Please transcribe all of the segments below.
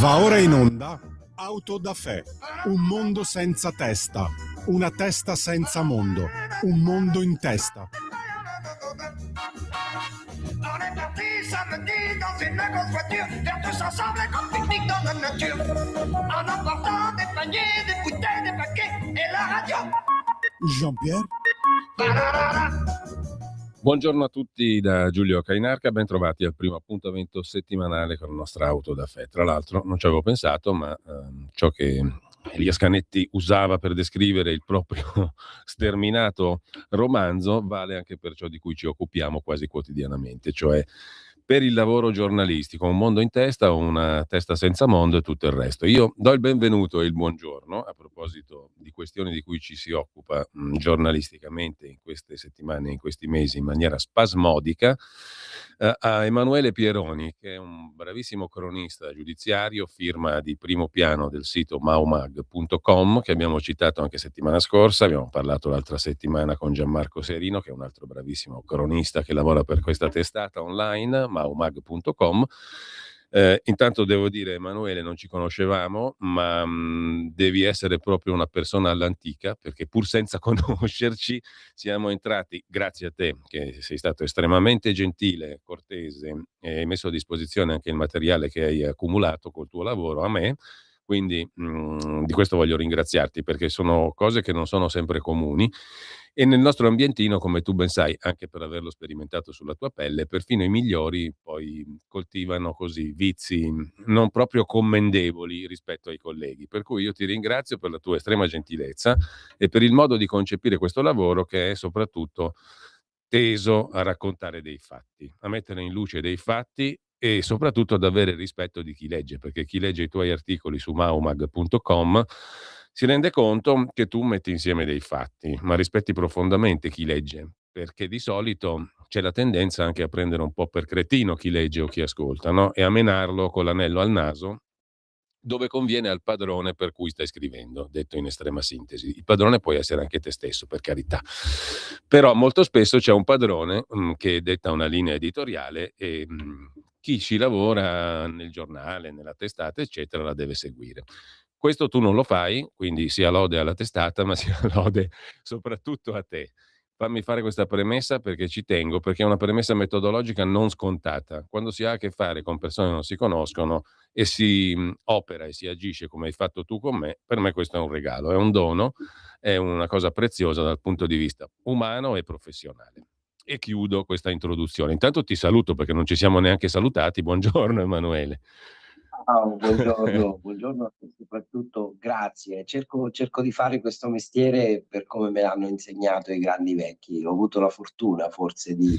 Va ora in onda Auto da Fè, un mondo senza testa, una testa senza mondo, un mondo in testa. On est parti samedi dans une grosse voiture, faire tous ensemble un grand pique-nique dans la nature. En emportant des paniers, des bouteilles, des paquets et la radio. Jean-Pierre? Buongiorno a tutti da Giulio Cainarca, ben trovati al primo appuntamento settimanale con la nostra Auto da Fè. Tra l'altro non ci avevo pensato, ma ciò che Elias Canetti usava per descrivere il proprio sterminato romanzo vale anche per ciò di cui ci occupiamo quasi quotidianamente, cioè per il lavoro giornalistico, un mondo in testa, una testa senza mondo e tutto il resto. Io do il benvenuto e il buongiorno, a proposito di questioni di cui ci si occupa giornalisticamente in queste settimane, in questi mesi, in maniera spasmodica, a Emanuele Pieroni, che è un bravissimo cronista giudiziario, firma di primo piano del sito maumag.com, che abbiamo citato anche settimana scorsa. Abbiamo parlato l'altra settimana con Gianmarco Serino, che è un altro bravissimo cronista che lavora per questa testata online, maumag.com. Intanto devo dire, Emanuele, non ci conoscevamo, ma devi essere proprio una persona all'antica, perché pur senza conoscerci siamo entrati, grazie a te che sei stato estremamente gentile, cortese e hai messo a disposizione anche il materiale che hai accumulato col tuo lavoro a me. Quindi di questo voglio ringraziarti, perché sono cose che non sono sempre comuni e nel nostro ambientino, come tu ben sai, anche per averlo sperimentato sulla tua pelle, perfino i migliori poi coltivano così vizi non proprio commendevoli rispetto ai colleghi. Per cui io ti ringrazio per la tua estrema gentilezza e per il modo di concepire questo lavoro, che è soprattutto teso a raccontare dei fatti, a mettere in luce dei fatti e soprattutto ad avere rispetto di chi legge, perché chi legge i tuoi articoli su maumag.com si rende conto che tu metti insieme dei fatti, ma rispetti profondamente chi legge, perché di solito c'è la tendenza anche a prendere un po' per cretino chi legge o chi ascolta, no? E a menarlo con l'anello al naso dove conviene al padrone per cui stai scrivendo, detto in estrema sintesi. Il padrone puoi essere anche te stesso, per carità. Però molto spesso c'è un padrone che detta una linea editoriale e chi ci lavora nel giornale, nella testata, eccetera, la deve seguire. Questo tu non lo fai, quindi sia lode alla testata, ma sia lode soprattutto a te. Fammi fare questa premessa perché ci tengo, perché è una premessa metodologica non scontata. Quando si ha a che fare con persone che non si conoscono e si opera e si agisce come hai fatto tu con me, per me questo è un regalo, è un dono, è una cosa preziosa dal punto di vista umano e professionale. E chiudo questa introduzione. Intanto ti saluto perché non ci siamo neanche salutati. Buongiorno Emanuele. Ciao, buongiorno, buongiorno e soprattutto grazie. Cerco di fare questo mestiere per come me l'hanno insegnato i grandi vecchi. Ho avuto la fortuna forse di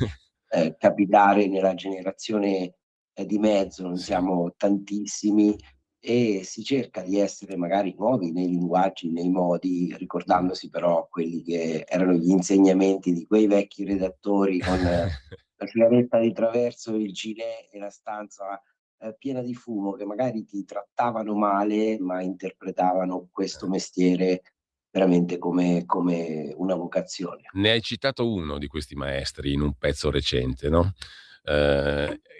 capitare nella generazione di mezzo, non siamo tantissimi e si cerca di essere magari nuovi nei linguaggi, nei modi, ricordandosi però quelli che erano gli insegnamenti di quei vecchi redattori con la sigaretta di traverso, il gilet e la stanza piena di fumo, che magari ti trattavano male, ma interpretavano questo mestiere veramente come una vocazione. Ne hai citato uno di questi maestri in un pezzo recente, no?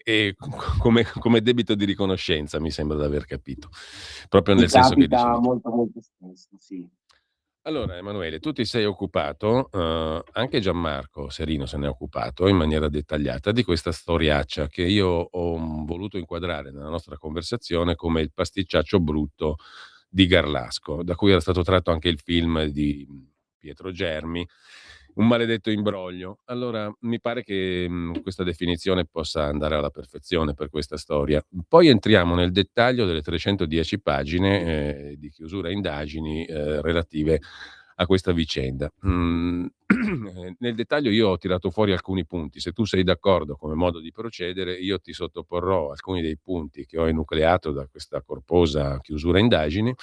E come debito di riconoscenza mi sembra di aver capito, proprio Mi nel senso che dici. capita molto, molto spesso, sì. Allora, Emanuele, tu ti sei occupato, anche Gianmarco Serino se n'è occupato in maniera dettagliata di questa storiaccia che io ho voluto inquadrare nella nostra conversazione come il pasticciaccio brutto di Garlasco, da cui era stato tratto anche il film di Pietro Germi, Un maledetto imbroglio. Allora, mi pare che questa definizione possa andare alla perfezione per questa storia. Poi entriamo nel dettaglio delle 310 pagine di chiusura indagini relative a questa vicenda. Nel dettaglio io ho tirato fuori alcuni punti. Se tu sei d'accordo come modo di procedere, io ti sottoporrò alcuni dei punti che ho enucleato da questa corposa chiusura indagini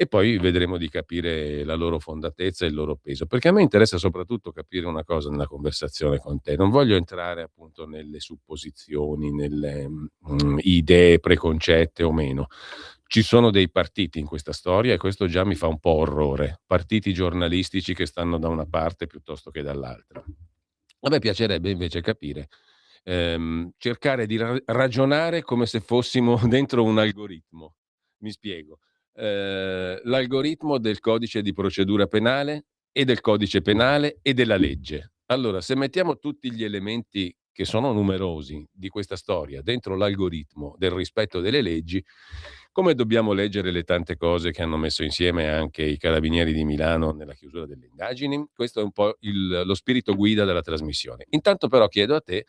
e poi vedremo di capire la loro fondatezza e il loro peso, perché a me interessa soprattutto capire una cosa nella conversazione con te. Non voglio entrare appunto nelle supposizioni, nelle idee preconcette o meno. Ci sono dei partiti in questa storia e questo già mi fa un po' orrore, partiti giornalistici che stanno da una parte piuttosto che dall'altra. A me piacerebbe invece capire cercare di ragionare come se fossimo dentro un algoritmo. Mi spiego. L'algoritmo del codice di procedura penale e del codice penale e della legge. Allora, se mettiamo tutti gli elementi che sono numerosi di questa storia dentro l'algoritmo del rispetto delle leggi, come dobbiamo leggere le tante cose che hanno messo insieme anche i carabinieri di Milano nella chiusura delle indagini? Questo è un po' lo spirito guida della trasmissione. Intanto però chiedo a te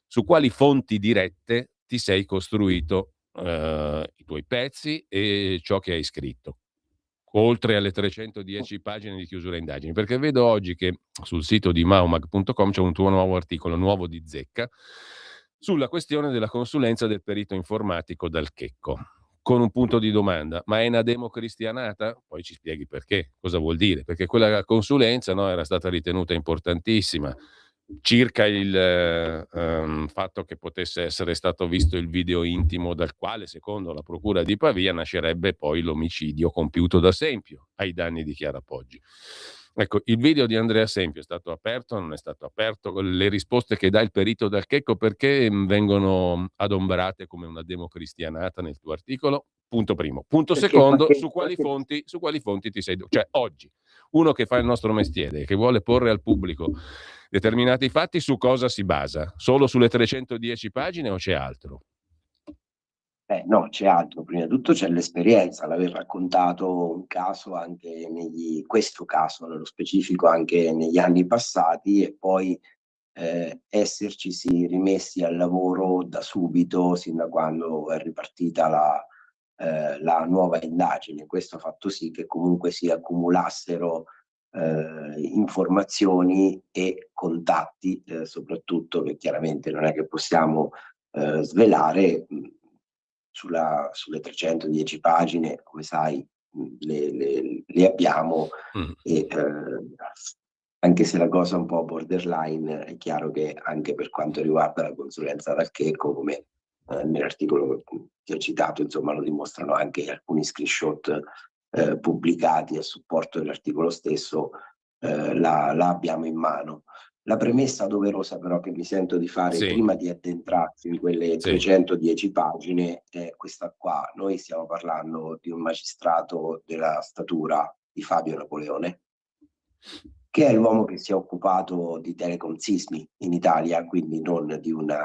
su quali fonti dirette ti sei costruito i tuoi pezzi e ciò che hai scritto, oltre alle 310 pagine di chiusura indagini, perché vedo oggi che sul sito di maumag.com c'è un tuo nuovo articolo, nuovo di zecca, sulla questione della consulenza del perito informatico dal Checco, con un punto di domanda: ma è una democristianata? Poi ci spieghi perché, cosa vuol dire, perché quella consulenza, no, era stata ritenuta importantissima circa il fatto che potesse essere stato visto il video intimo dal quale, secondo la procura di Pavia, nascerebbe poi l'omicidio compiuto da Sempio ai danni di Chiara Poggi. Ecco, il video di Andrea Sempio è stato aperto, non è stato aperto? Le risposte che dà il perito dal Checco perché vengono adombrate come una democristianata nel tuo articolo? Punto primo. Punto secondo, su quali fonti ti sei... Cioè, oggi, uno che fa il nostro mestiere, che vuole porre al pubblico determinati fatti, su cosa si basa? Solo sulle 310 pagine o c'è altro? No, c'è altro. Prima di tutto c'è l'esperienza, l'aver raccontato un caso anche questo caso nello specifico anche negli anni passati, e poi essercisi rimessi al lavoro da subito, sin da quando è ripartita la nuova indagine. Questo ha fatto sì che comunque si accumulassero informazioni e contatti, soprattutto, che chiaramente non è che possiamo svelare. Sulle 310 pagine, come sai, le abbiamo, e anche se la cosa è un po' borderline, è chiaro che anche per quanto riguarda la consulenza dal Checco, come nell'articolo che ho citato, insomma, lo dimostrano anche alcuni screenshot pubblicati a supporto dell'articolo stesso, la abbiamo in mano. La premessa doverosa però che mi sento di fare prima di addentrarsi in quelle 310 pagine è questa qua. Noi stiamo parlando di un magistrato della statura di Fabio Napoleone, che è l'uomo che si è occupato di Telecom Sismi in Italia, quindi non di una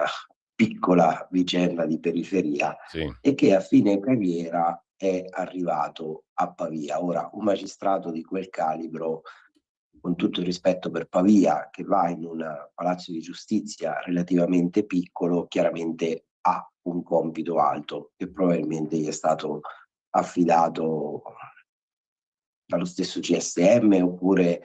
piccola vicenda di periferia, e che a fine carriera è arrivato a Pavia. Ora, un magistrato di quel calibro, con tutto il rispetto per Pavia, che va in un palazzo di giustizia relativamente piccolo, chiaramente ha un compito alto che probabilmente gli è stato affidato dallo stesso CSM oppure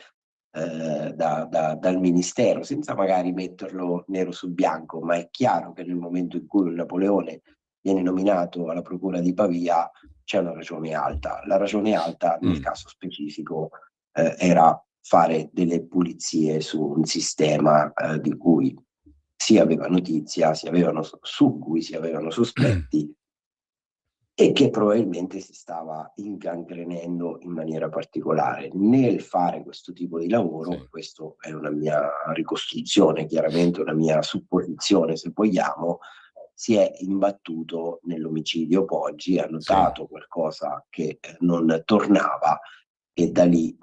dal Ministero, senza magari metterlo nero su bianco, ma è chiaro che nel momento in cui un Napoleone viene nominato alla Procura di Pavia c'è una ragione alta. La ragione alta nel caso specifico era fare delle pulizie su un sistema di cui si aveva notizia, su cui si avevano sospetti e che probabilmente si stava incancrenendo in maniera particolare. Nel fare questo tipo di lavoro, questo è una mia ricostruzione, chiaramente una mia supposizione se vogliamo, si è imbattuto nell'omicidio Poggi, ha notato qualcosa che non tornava e da lì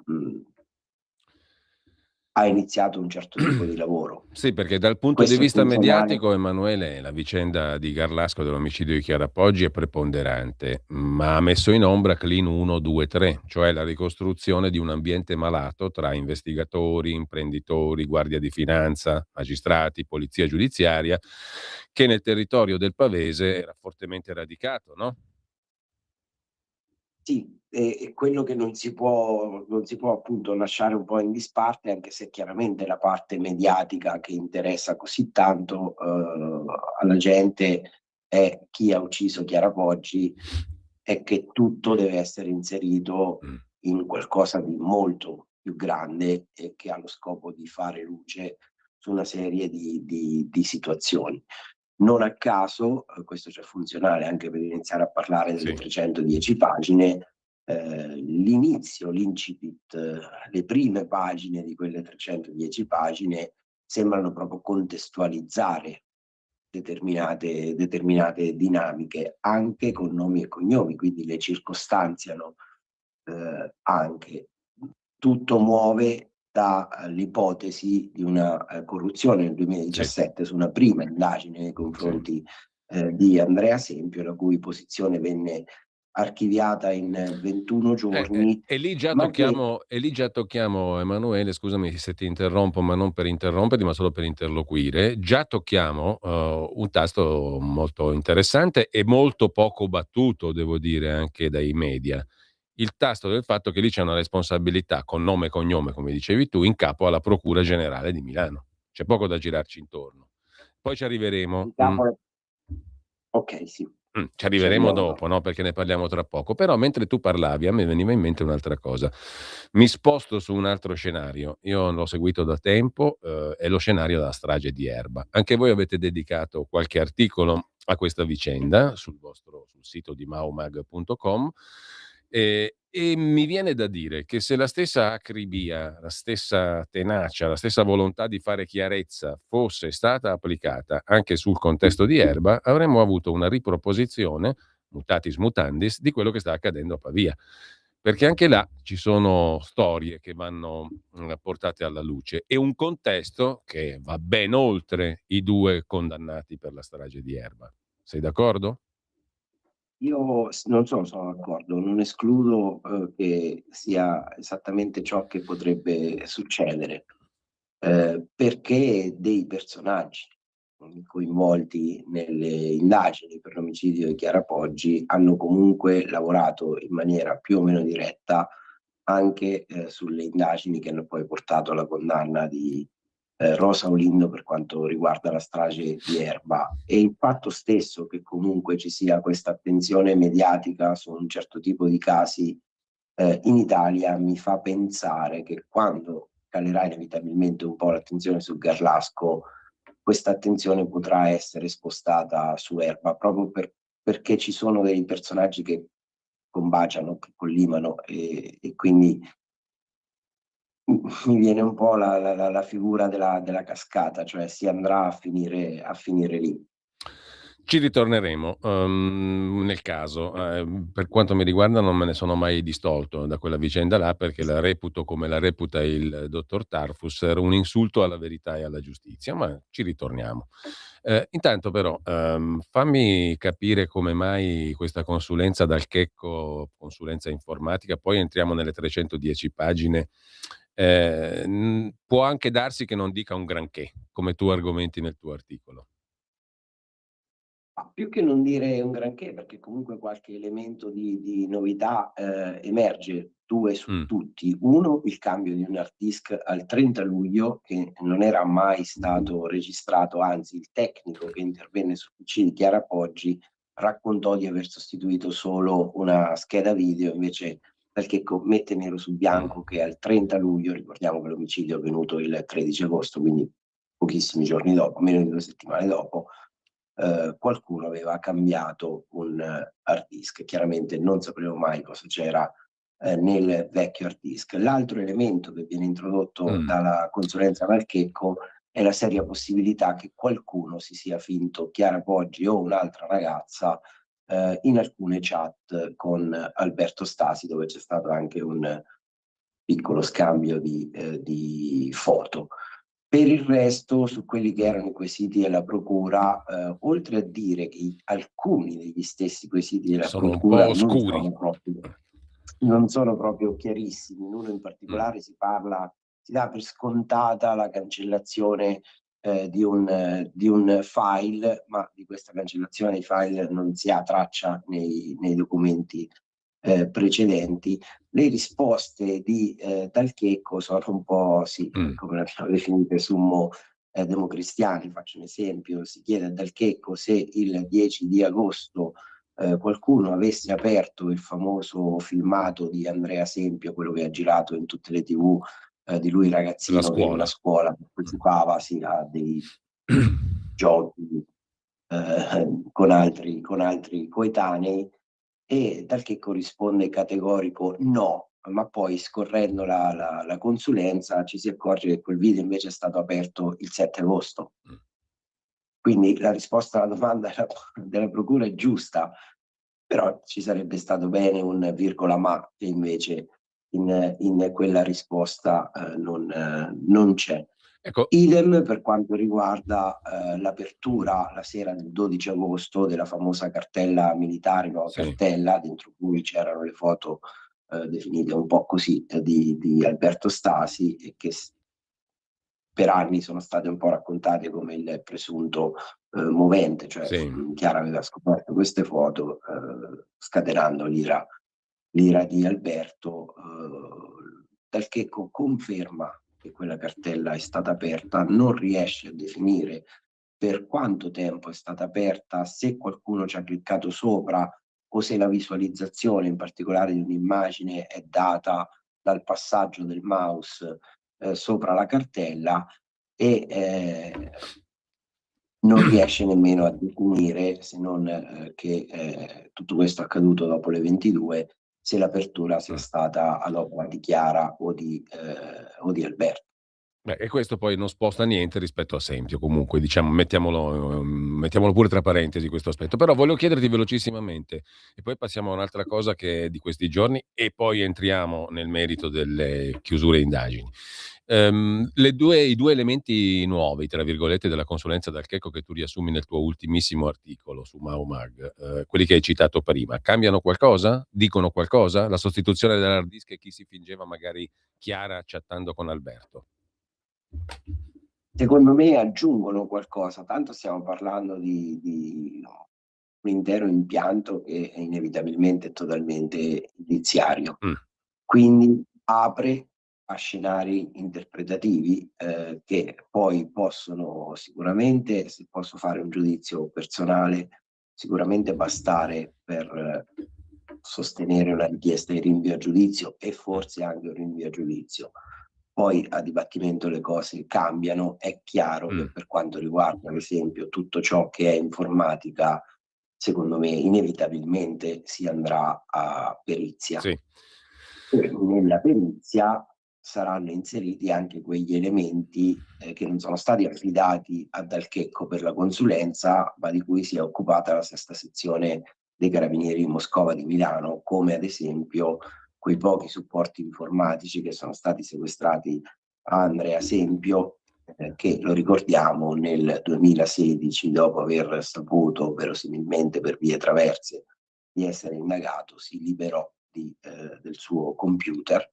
ha iniziato un certo tipo di lavoro. Sì, perché dal punto di vista mediatico, Emanuele, la vicenda di Garlasco dell'omicidio di Chiara Poggi è preponderante, ma ha messo in ombra Clean 1, 2, 3, cioè la ricostruzione di un ambiente malato tra investigatori, imprenditori, guardia di finanza, magistrati, polizia giudiziaria, che nel territorio del Pavese era fortemente radicato, no? Sì, è quello che non si può appunto lasciare un po' in disparte, anche se chiaramente la parte mediatica che interessa così tanto alla gente è chi ha ucciso Chiara Poggi, e che tutto deve essere inserito in qualcosa di molto più grande e che ha lo scopo di fare luce su una serie di situazioni. Non a caso, questo c'è funzionale anche per iniziare a parlare delle 310 pagine, l'inizio, l'incipit, le prime pagine di quelle 310 pagine sembrano proprio contestualizzare determinate dinamiche, anche con nomi e cognomi, quindi le circostanziano anche. Tutto muove dall'ipotesi di una corruzione nel 2017 su una prima indagine nei confronti di Andrea Sempio, la cui posizione venne archiviata in 21 giorni. E lì già ma che tocchiamo, Emanuele, scusami se ti interrompo, ma non per interromperti, ma solo per interloquire. Già tocchiamo un tasto molto interessante e molto poco battuto, devo dire, anche dai media. Il tasto del fatto che lì c'è una responsabilità con nome e cognome, come dicevi tu, in capo alla Procura Generale di Milano. C'è poco da girarci intorno. Poi ci arriveremo. in capo... Ok, sì. Ci arriveremo dopo, no? Perché ne parliamo tra poco. Però mentre tu parlavi, a me veniva in mente un'altra cosa. Mi sposto su un altro scenario. Io l'ho seguito da tempo, è lo scenario della strage di Erba. Anche voi avete dedicato qualche articolo a questa vicenda sul sito di maumag.com. E mi viene da dire che se la stessa acribia, la stessa tenacia, la stessa volontà di fare chiarezza fosse stata applicata anche sul contesto di Erba, avremmo avuto una riproposizione, mutatis mutandis, di quello che sta accadendo a Pavia. Perché anche là ci sono storie che vanno portate alla luce e un contesto che va ben oltre i due condannati per la strage di Erba. Sei d'accordo? Io non sono d'accordo, non escludo che sia esattamente ciò che potrebbe succedere, perché dei personaggi coinvolti nelle indagini per l'omicidio di Chiara Poggi hanno comunque lavorato in maniera più o meno diretta anche sulle indagini che hanno poi portato alla condanna di Rosa Olindo per quanto riguarda la strage di Erba, e il fatto stesso che comunque ci sia questa attenzione mediatica su un certo tipo di casi in Italia mi fa pensare che quando calerà inevitabilmente un po' l'attenzione su Garlasco, questa attenzione potrà essere spostata su Erba, proprio perché ci sono dei personaggi che combaciano, che collimano, e quindi mi viene un po' la figura della cascata, cioè si andrà a finire lì. Ci ritorneremo nel caso. Per quanto mi riguarda non me ne sono mai distolto da quella vicenda là, perché la reputo, come la reputa il dottor Tarfus, era un insulto alla verità e alla giustizia, ma ci ritorniamo. Intanto però fammi capire come mai questa consulenza dal Checco, consulenza informatica, poi entriamo nelle 310 pagine. Può anche darsi che non dica un granché, come tu argomenti nel tuo articolo. Ma più che non dire un granché, perché comunque qualche elemento di novità emerge, due su tutti. Uno, il cambio di un hard disk al 30 luglio, che non era mai stato registrato, anzi il tecnico che intervenne sul PC di Chiara Poggi raccontò di aver sostituito solo una scheda video, invece perché mette nero su bianco che al 30 luglio, ricordiamo che l'omicidio è avvenuto il 13 agosto, quindi pochissimi giorni dopo, meno di 2 settimane dopo, qualcuno aveva cambiato un hard disk. Chiaramente non sapevo mai cosa c'era nel vecchio hard disk. L'altro elemento che viene introdotto dalla consulenza Valchecco è la seria possibilità che qualcuno si sia finto Chiara Poggi o un'altra ragazza in alcune chat con Alberto Stasi, dove c'è stato anche un piccolo scambio di foto. Per il resto, su quelli che erano i quesiti della procura, oltre a dire che alcuni degli stessi quesiti della sono procura un po' oscuri, non sono proprio chiarissimi. In uno in particolare si dà per scontata la cancellazione di un file, ma di questa cancellazione dei file non si ha traccia nei documenti precedenti. Le risposte di Dal Checco sono un po', sì, come le abbiamo definite, summo democristiani. Faccio un esempio: si chiede a Dal Checco se il 10 di agosto qualcuno avesse aperto il famoso filmato di Andrea Sempio, quello che ha girato in tutte le TV, di lui ragazzino che in una scuola partecipava a dei giochi con altri coetanei, e Dal Checco risponde categorico no, ma poi scorrendo la consulenza ci si accorge che quel video invece è stato aperto il 7 agosto. Quindi la risposta alla domanda della procura è giusta, però ci sarebbe stato bene un virgola ma, che invece in quella risposta non c'è. Ecco, Idem per quanto riguarda l'apertura la sera del 12 agosto della famosa cartella militare, nuova sì, cartella, dentro cui c'erano le foto definite un po' così di Alberto Stasi, e che per anni sono state un po' raccontate come il presunto movente, cioè sì. Chiara aveva scoperto queste foto scatenando l'ira di Alberto, dal che conferma che quella cartella è stata aperta, non riesce a definire per quanto tempo è stata aperta, se qualcuno ci ha cliccato sopra o se la visualizzazione in particolare di un'immagine è data dal passaggio del mouse sopra la cartella, e non riesce nemmeno a definire, se non che tutto questo è accaduto dopo le 22, se l'apertura sia Mm. stata ad opera di Chiara o di Alberto. Beh, e questo poi non sposta niente rispetto a Sempio, comunque, diciamo, mettiamolo pure tra parentesi questo aspetto. Però volevo chiederti velocissimamente, e poi passiamo a un'altra cosa che è di questi giorni, e poi entriamo nel merito delle chiusure indagini. I due elementi nuovi, tra virgolette, della consulenza dal Checco che tu riassumi nel tuo ultimissimo articolo su Maumag, quelli che hai citato prima, cambiano qualcosa? Dicono qualcosa? La sostituzione dell'hard disk e chi si fingeva magari Chiara chattando con Alberto? Secondo me aggiungono qualcosa, tanto stiamo parlando di un intero impianto che è inevitabilmente totalmente indiziario, Mm. quindi apre a scenari interpretativi che poi possono sicuramente, se posso fare un giudizio personale, sicuramente bastare per sostenere una richiesta di rinvio a giudizio e forse anche un rinvio a giudizio. Poi a dibattimento le cose cambiano, è chiaro che per quanto riguarda, ad esempio, tutto ciò che è informatica, secondo me inevitabilmente si andrà a perizia. Sì. E nella perizia saranno inseriti anche quegli elementi che non sono stati affidati a Dal Checco per la consulenza, ma di cui si è occupata la sesta sezione dei Carabinieri di Moscova di Milano, come ad esempio quei pochi supporti informatici che sono stati sequestrati a Andrea Sempio, che lo ricordiamo nel 2016, dopo aver saputo verosimilmente per vie traverse di essere indagato, si liberò del suo computer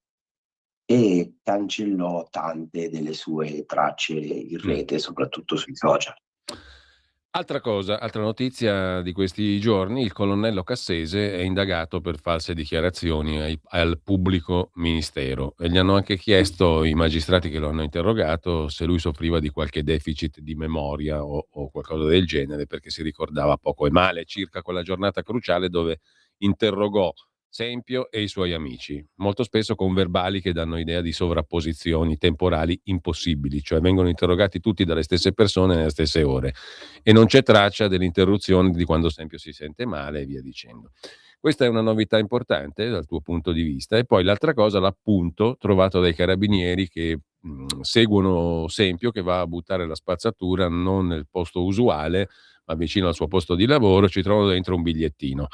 e cancellò tante delle sue tracce in rete, soprattutto sui social. Altra cosa, altra notizia di questi giorni, il colonnello Cassese è indagato per false dichiarazioni al pubblico ministero e gli hanno anche chiesto, i magistrati che lo hanno interrogato, se lui soffriva di qualche deficit di memoria o qualcosa del genere, perché si ricordava poco e male circa quella giornata cruciale dove interrogò Sempio e i suoi amici, molto spesso con verbali che danno idea di sovrapposizioni temporali impossibili, cioè vengono interrogati tutti dalle stesse persone nelle stesse ore e non c'è traccia dell'interruzione di quando Sempio si sente male e via dicendo. Questa è una novità importante dal tuo punto di vista. E poi l'altra cosa, l'appunto trovato dai carabinieri che seguono Sempio che va a buttare la spazzatura non nel posto usuale, ma vicino al suo posto di lavoro, ci trovano dentro un bigliettino.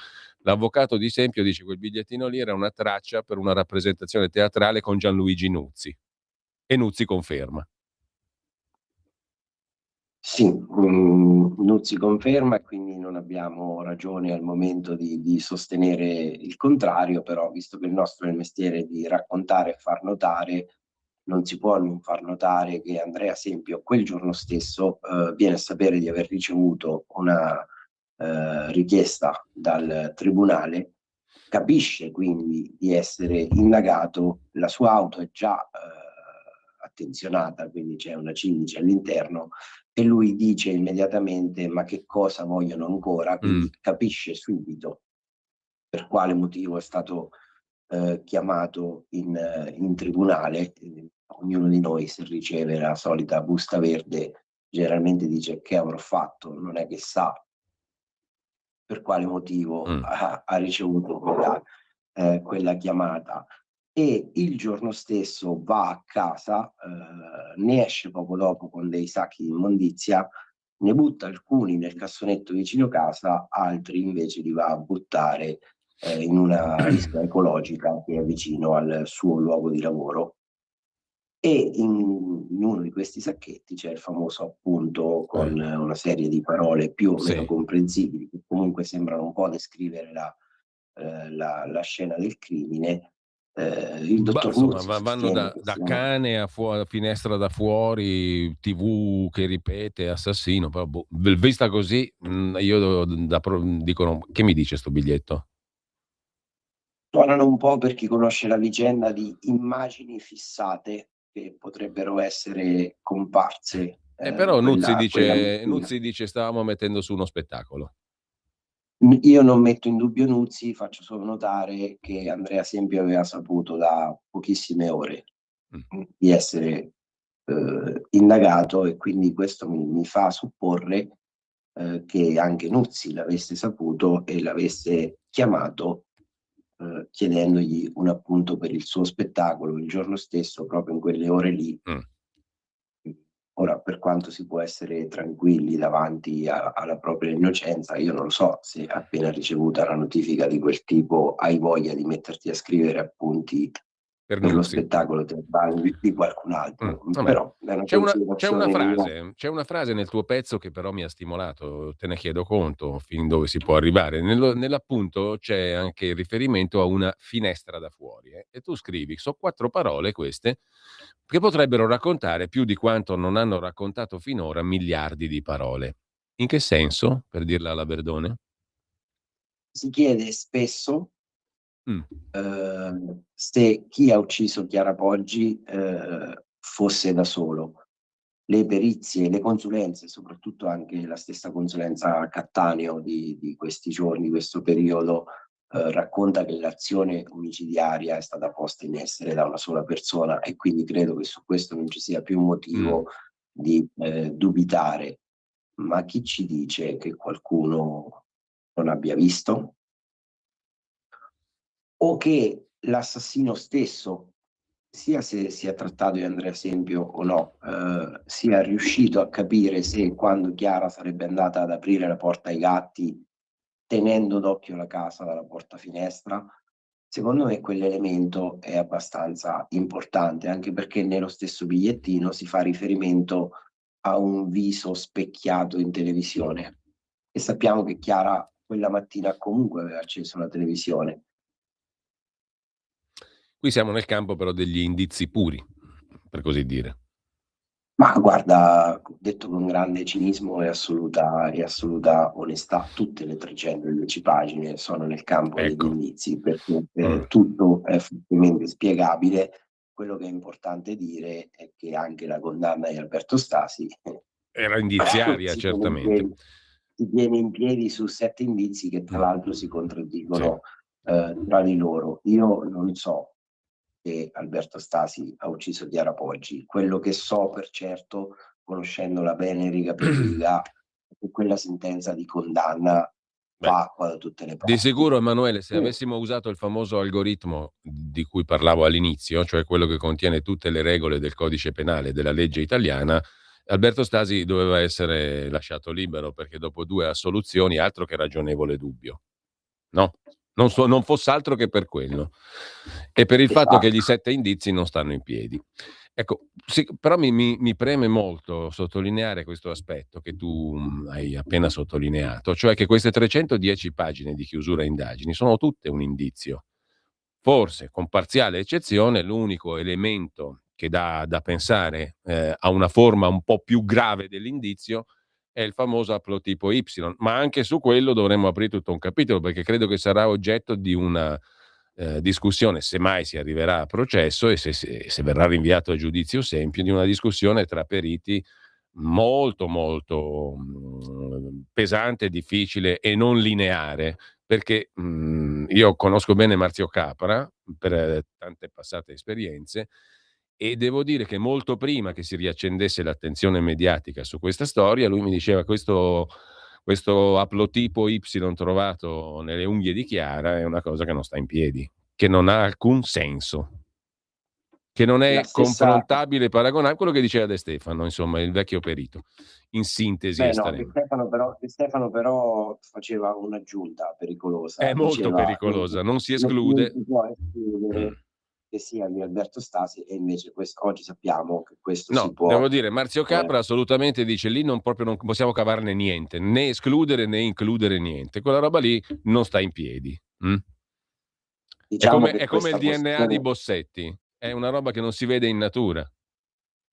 L'avvocato di Sempio dice che quel bigliettino lì era una traccia per una rappresentazione teatrale con Gianluigi Nuzzi. E Nuzzi conferma. Sì, Nuzzi conferma e quindi non abbiamo ragione al momento di sostenere il contrario, però visto che il nostro è il mestiere di raccontare e far notare, non si può non far notare che Andrea Sempio quel giorno stesso viene a sapere di aver ricevuto una richiesta dal tribunale, capisce quindi di essere indagato, la sua auto è già attenzionata, quindi c'è una cimice all'interno e lui dice immediatamente ma che cosa vogliono ancora, quindi capisce subito per quale motivo è stato chiamato in tribunale. Ognuno di noi, se riceve la solita busta verde, generalmente dice che avrò fatto, non è che sa per quale motivo ha ricevuto quella chiamata. E il giorno stesso va a casa, ne esce poco dopo con dei sacchi di immondizia ne butta alcuni nel cassonetto vicino casa, altri invece li va a buttare in una isola ecologica che è vicino al suo luogo di lavoro. E in uno di questi sacchetti c'è il famoso appunto con una serie di parole più o meno comprensibili, che comunque sembrano un po' descrivere la scena del crimine. Il dottor Nuzzi vanno da cane a finestra da fuori, TV che ripete, assassino, però vista così io dicono, che mi dice sto biglietto? Suonano un po', per chi conosce la vicenda, di immagini fissate che potrebbero essere comparse. Però Nuzzi dice stavamo mettendo su uno spettacolo. Io non metto in dubbio Nuzzi, faccio solo notare che Andrea Sempio aveva saputo da pochissime ore di essere indagato, e quindi questo mi fa supporre che anche Nuzzi l'avesse saputo e l'avesse chiamato chiedendogli un appunto per il suo spettacolo il giorno stesso, proprio in quelle ore lì. Ora, per quanto si può essere tranquilli davanti alla propria innocenza, io non lo so se appena ricevuta la notifica di quel tipo hai voglia di metterti a scrivere appunti per lo spettacolo teatrale di qualcun altro. Però c'è una frase nel tuo pezzo che però mi ha stimolato, te ne chiedo conto fin dove si può arrivare. Nell'appunto c'è anche il riferimento a una finestra da fuori, e tu scrivi, sono 4 parole queste che potrebbero raccontare più di quanto non hanno raccontato finora miliardi di parole. In che senso, per dirla alla Verdone? Si chiede spesso se chi ha ucciso Chiara Poggi fosse da solo. Le perizie, le consulenze, soprattutto anche la stessa consulenza Cattaneo di questi giorni, questo periodo, racconta che l'azione omicidiaria è stata posta in essere da una sola persona, e quindi credo che su questo non ci sia più motivo di dubitare. Ma chi ci dice che qualcuno non abbia visto? O che l'assassino stesso, sia se si è trattato di Andrea Sempio o no, sia riuscito a capire se, quando Chiara sarebbe andata ad aprire la porta ai gatti, tenendo d'occhio la casa dalla porta finestra. Secondo me quell'elemento è abbastanza importante, anche perché nello stesso bigliettino si fa riferimento a un viso specchiato in televisione, e sappiamo che Chiara quella mattina comunque aveva acceso la televisione. Qui siamo nel campo però degli indizi puri, per così dire. Ma guarda, detto con grande cinismo e assoluta onestà, tutte le 310 pagine sono nel campo degli indizi, perché tutto è fortemente spiegabile. Quello che è importante dire è che anche la condanna di Alberto Stasi era indiziaria, certamente. Si tiene in piedi su 7 indizi che tra l'altro si contraddicono tra di loro. Io non so che Alberto Stasi ha ucciso Chiara Poggi. Quello che so per certo, conoscendola bene riga per riga, è che quella sentenza di condanna fa acqua da tutte le parti. Di sicuro, Emanuele, se avessimo usato il famoso algoritmo di cui parlavo all'inizio, cioè quello che contiene tutte le regole del codice penale, della legge italiana, Alberto Stasi doveva essere lasciato libero, perché dopo 2 assoluzioni, altro che ragionevole dubbio. No? Non fosse altro che per quello. E per il fatto che gli 7 indizi non stanno in piedi. Ecco, sì, però mi preme molto sottolineare questo aspetto che tu hai appena sottolineato, cioè che queste 310 pagine di chiusura indagini sono tutte un indizio. Forse, con parziale eccezione, l'unico elemento che dà da pensare a una forma un po' più grave dell'indizio è il famoso aplotipo Y, ma anche su quello dovremmo aprire tutto un capitolo, perché credo che sarà oggetto di una discussione, se mai si arriverà a processo e se verrà rinviato a giudizio Sempio, di una discussione tra periti molto molto pesante, difficile e non lineare, perché io conosco bene Marzio Capra per tante passate esperienze, e devo dire che molto prima che si riaccendesse l'attenzione mediatica su questa storia, lui mi diceva: questo aplotipo Y trovato nelle unghie di Chiara è una cosa che non sta in piedi, che non ha alcun senso. che non è La stessa... confrontabile, paragonabile, quello che diceva De Stefano, insomma, il vecchio perito, in sintesi Beh, no, estrema. De Stefano però faceva un'aggiunta È pericolosa, molto diceva pericolosa, non si non esclude. si può escludere che sia di Alberto Stasi, e invece oggi sappiamo che questo si No, può... devo dire, Marzio Capra assolutamente dice lì non possiamo cavarne niente, né escludere né includere niente. Quella roba lì non sta in piedi. È Diciamo come, che è come il questa DNA di posizione, Bossetti, è una roba che non si vede in natura,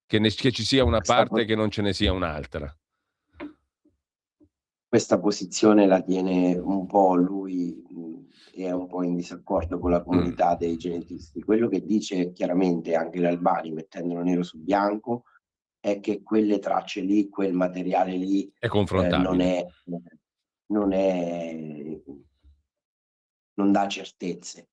che ci sia una questa, parte e che non ce ne sia un'altra. questa posizione la tiene un po' lui, è un po' in disaccordo con la comunità dei genetisti. Quello che dice chiaramente anche l'Albani, mettendolo nero su bianco, è che quelle tracce lì, quel materiale lì, È non confrontabile. non è, non dà certezze.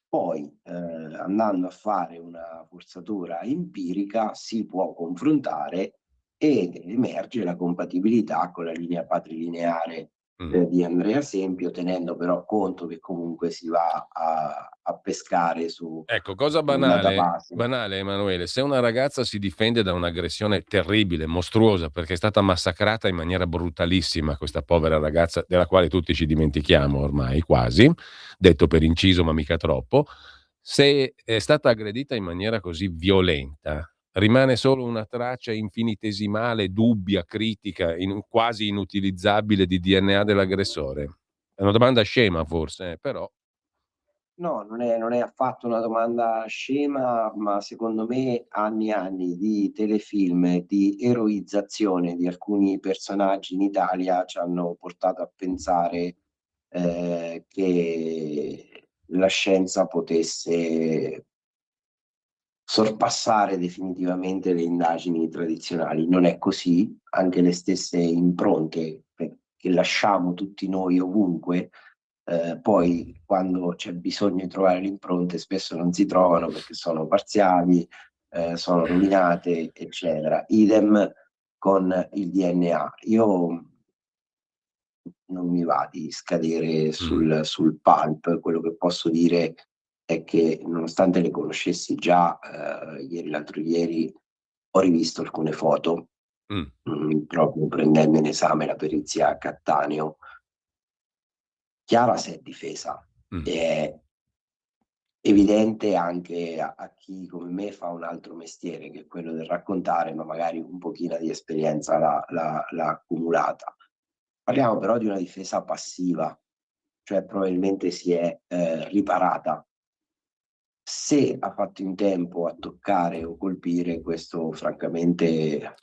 Poi, andando a fare una forzatura empirica, si può confrontare ed emerge la compatibilità con la linea patrilineare di Andrea Sempio, tenendo però conto che comunque si va a pescare su Ecco, cosa un banale, database. banale Emanuele, se una ragazza si difende da un'aggressione terribile, mostruosa, perché è stata massacrata in maniera brutalissima, questa povera ragazza, della quale tutti ci dimentichiamo ormai quasi, detto per inciso ma mica troppo, se è stata aggredita in maniera così violenta, rimane solo una traccia infinitesimale, dubbia, critica, quasi inutilizzabile di DNA dell'aggressore? È una domanda scema forse, però... No, non è affatto una domanda scema, ma secondo me anni e anni di telefilm e di eroizzazione di alcuni personaggi in Italia ci hanno portato a pensare che la scienza potesse sorpassare definitivamente le indagini tradizionali. Non è così, anche le stesse impronte che lasciamo tutti noi ovunque, poi quando c'è bisogno di trovare le impronte spesso non si trovano perché sono parziali, sono rovinate, eccetera. Idem con il DNA. Io non mi va di scadere sul pulp, quello che posso dire è che nonostante le conoscessi già, ieri, l'altro ieri, ho rivisto alcune foto, proprio prendendo in esame la perizia Cattaneo. Chiara si è difesa, è evidente anche a chi come me fa un altro mestiere, che è quello del raccontare, ma magari un pochino di esperienza l'ha accumulata. Parliamo però di una difesa passiva, cioè probabilmente si è riparata. Se ha fatto in tempo a toccare o colpire, questo francamente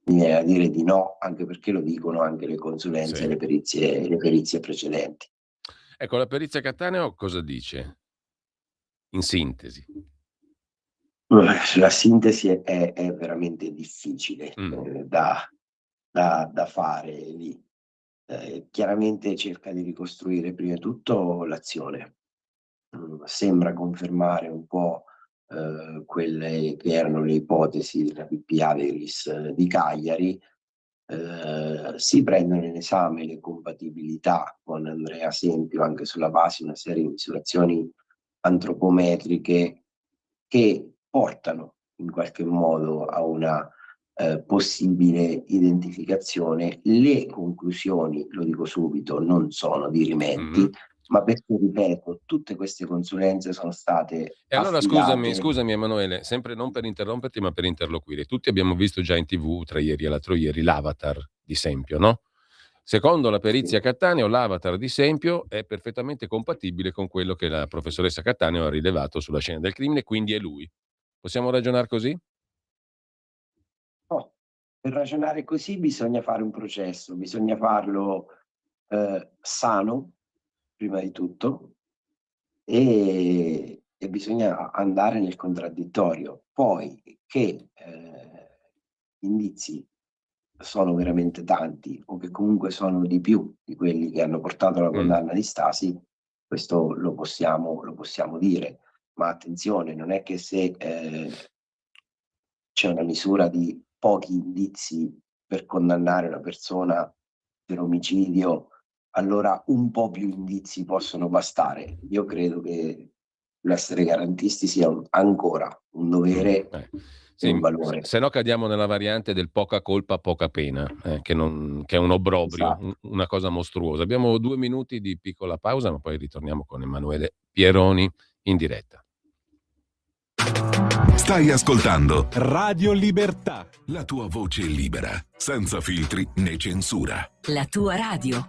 mi viene a dire di no, anche perché lo dicono anche le consulenze e Sì. le perizie precedenti. Ecco, la perizia Cattaneo cosa dice? In sintesi. La sintesi è veramente difficile da fare lì. Chiaramente cerca di ricostruire prima di tutto l'azione. Sembra confermare un po' quelle che erano le ipotesi della PP Averis di Cagliari. Si prendono in esame le compatibilità con Andrea Sempio anche sulla base di una serie di misurazioni antropometriche che portano in qualche modo a una possibile identificazione. Le conclusioni, lo dico subito, non sono dirimenti, ma perché, ripeto, tutte queste consulenze sono state E allora affidate. scusami Emanuele, sempre non per interromperti ma per interloquire. Tutti abbiamo visto già in TV tra ieri e l'altro ieri l'avatar di Sempio, no? Secondo la perizia Cattaneo, l'avatar di Sempio è perfettamente compatibile con quello che la professoressa Cattaneo ha rilevato sulla scena del crimine, quindi è lui. Possiamo ragionare così? No, per ragionare così bisogna fare un processo, bisogna farlo sano, prima di tutto, e bisogna andare nel contraddittorio. Poi che indizi sono veramente tanti o che comunque sono di più di quelli che hanno portato alla condanna di Stasi, questo lo possiamo dire. Ma attenzione, non è che se c'è una misura di pochi indizi per condannare una persona per omicidio, allora un po' più indizi possono bastare. Io credo che l'essere garantisti sia ancora un dovere e Sì, un valore. se no cadiamo nella variante del poca colpa, poca pena, che è un obbrobrio, Esatto. una cosa mostruosa. Abbiamo 2 minuti di piccola pausa, ma poi ritorniamo con Emanuele Pieroni in diretta. Stai ascoltando Radio Libertà. la tua voce libera, senza filtri né censura. La tua radio.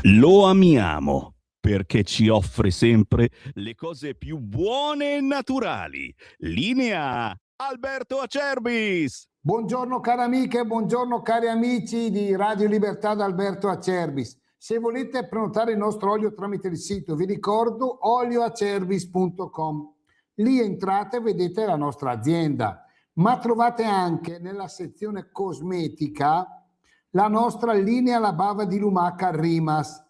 Lo amiamo perché ci offre sempre le cose più buone e naturali. Linea Alberto Acerbis. Buongiorno cari amiche, buongiorno cari amici di Radio Libertà da Alberto Acerbis. Se volete prenotare il nostro olio tramite il sito, vi ricordo olioacerbis.com. Lì entrate e vedete la nostra azienda, ma trovate anche nella sezione cosmetica la nostra linea La Bava di Lumaca Rimas.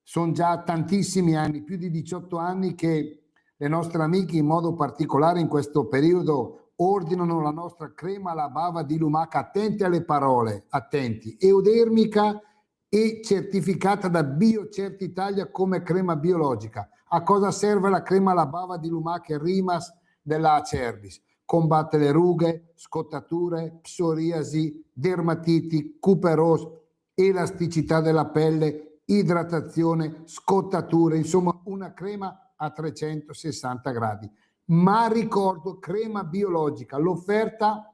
Sono già tantissimi anni, più di 18 anni, che le nostre amiche, in modo particolare in questo periodo, ordinano la nostra crema La Bava di Lumaca. Attenti alle parole, attenti, eudermica e certificata da BioCert Italia come crema biologica. A cosa serve la crema La Bava di Lumaca Rimas della Acerbis? Combatte le rughe, scottature, psoriasi, dermatiti, cuperosi, elasticità della pelle, idratazione, scottature, insomma una crema a 360 gradi. Ma ricordo, crema biologica, l'offerta,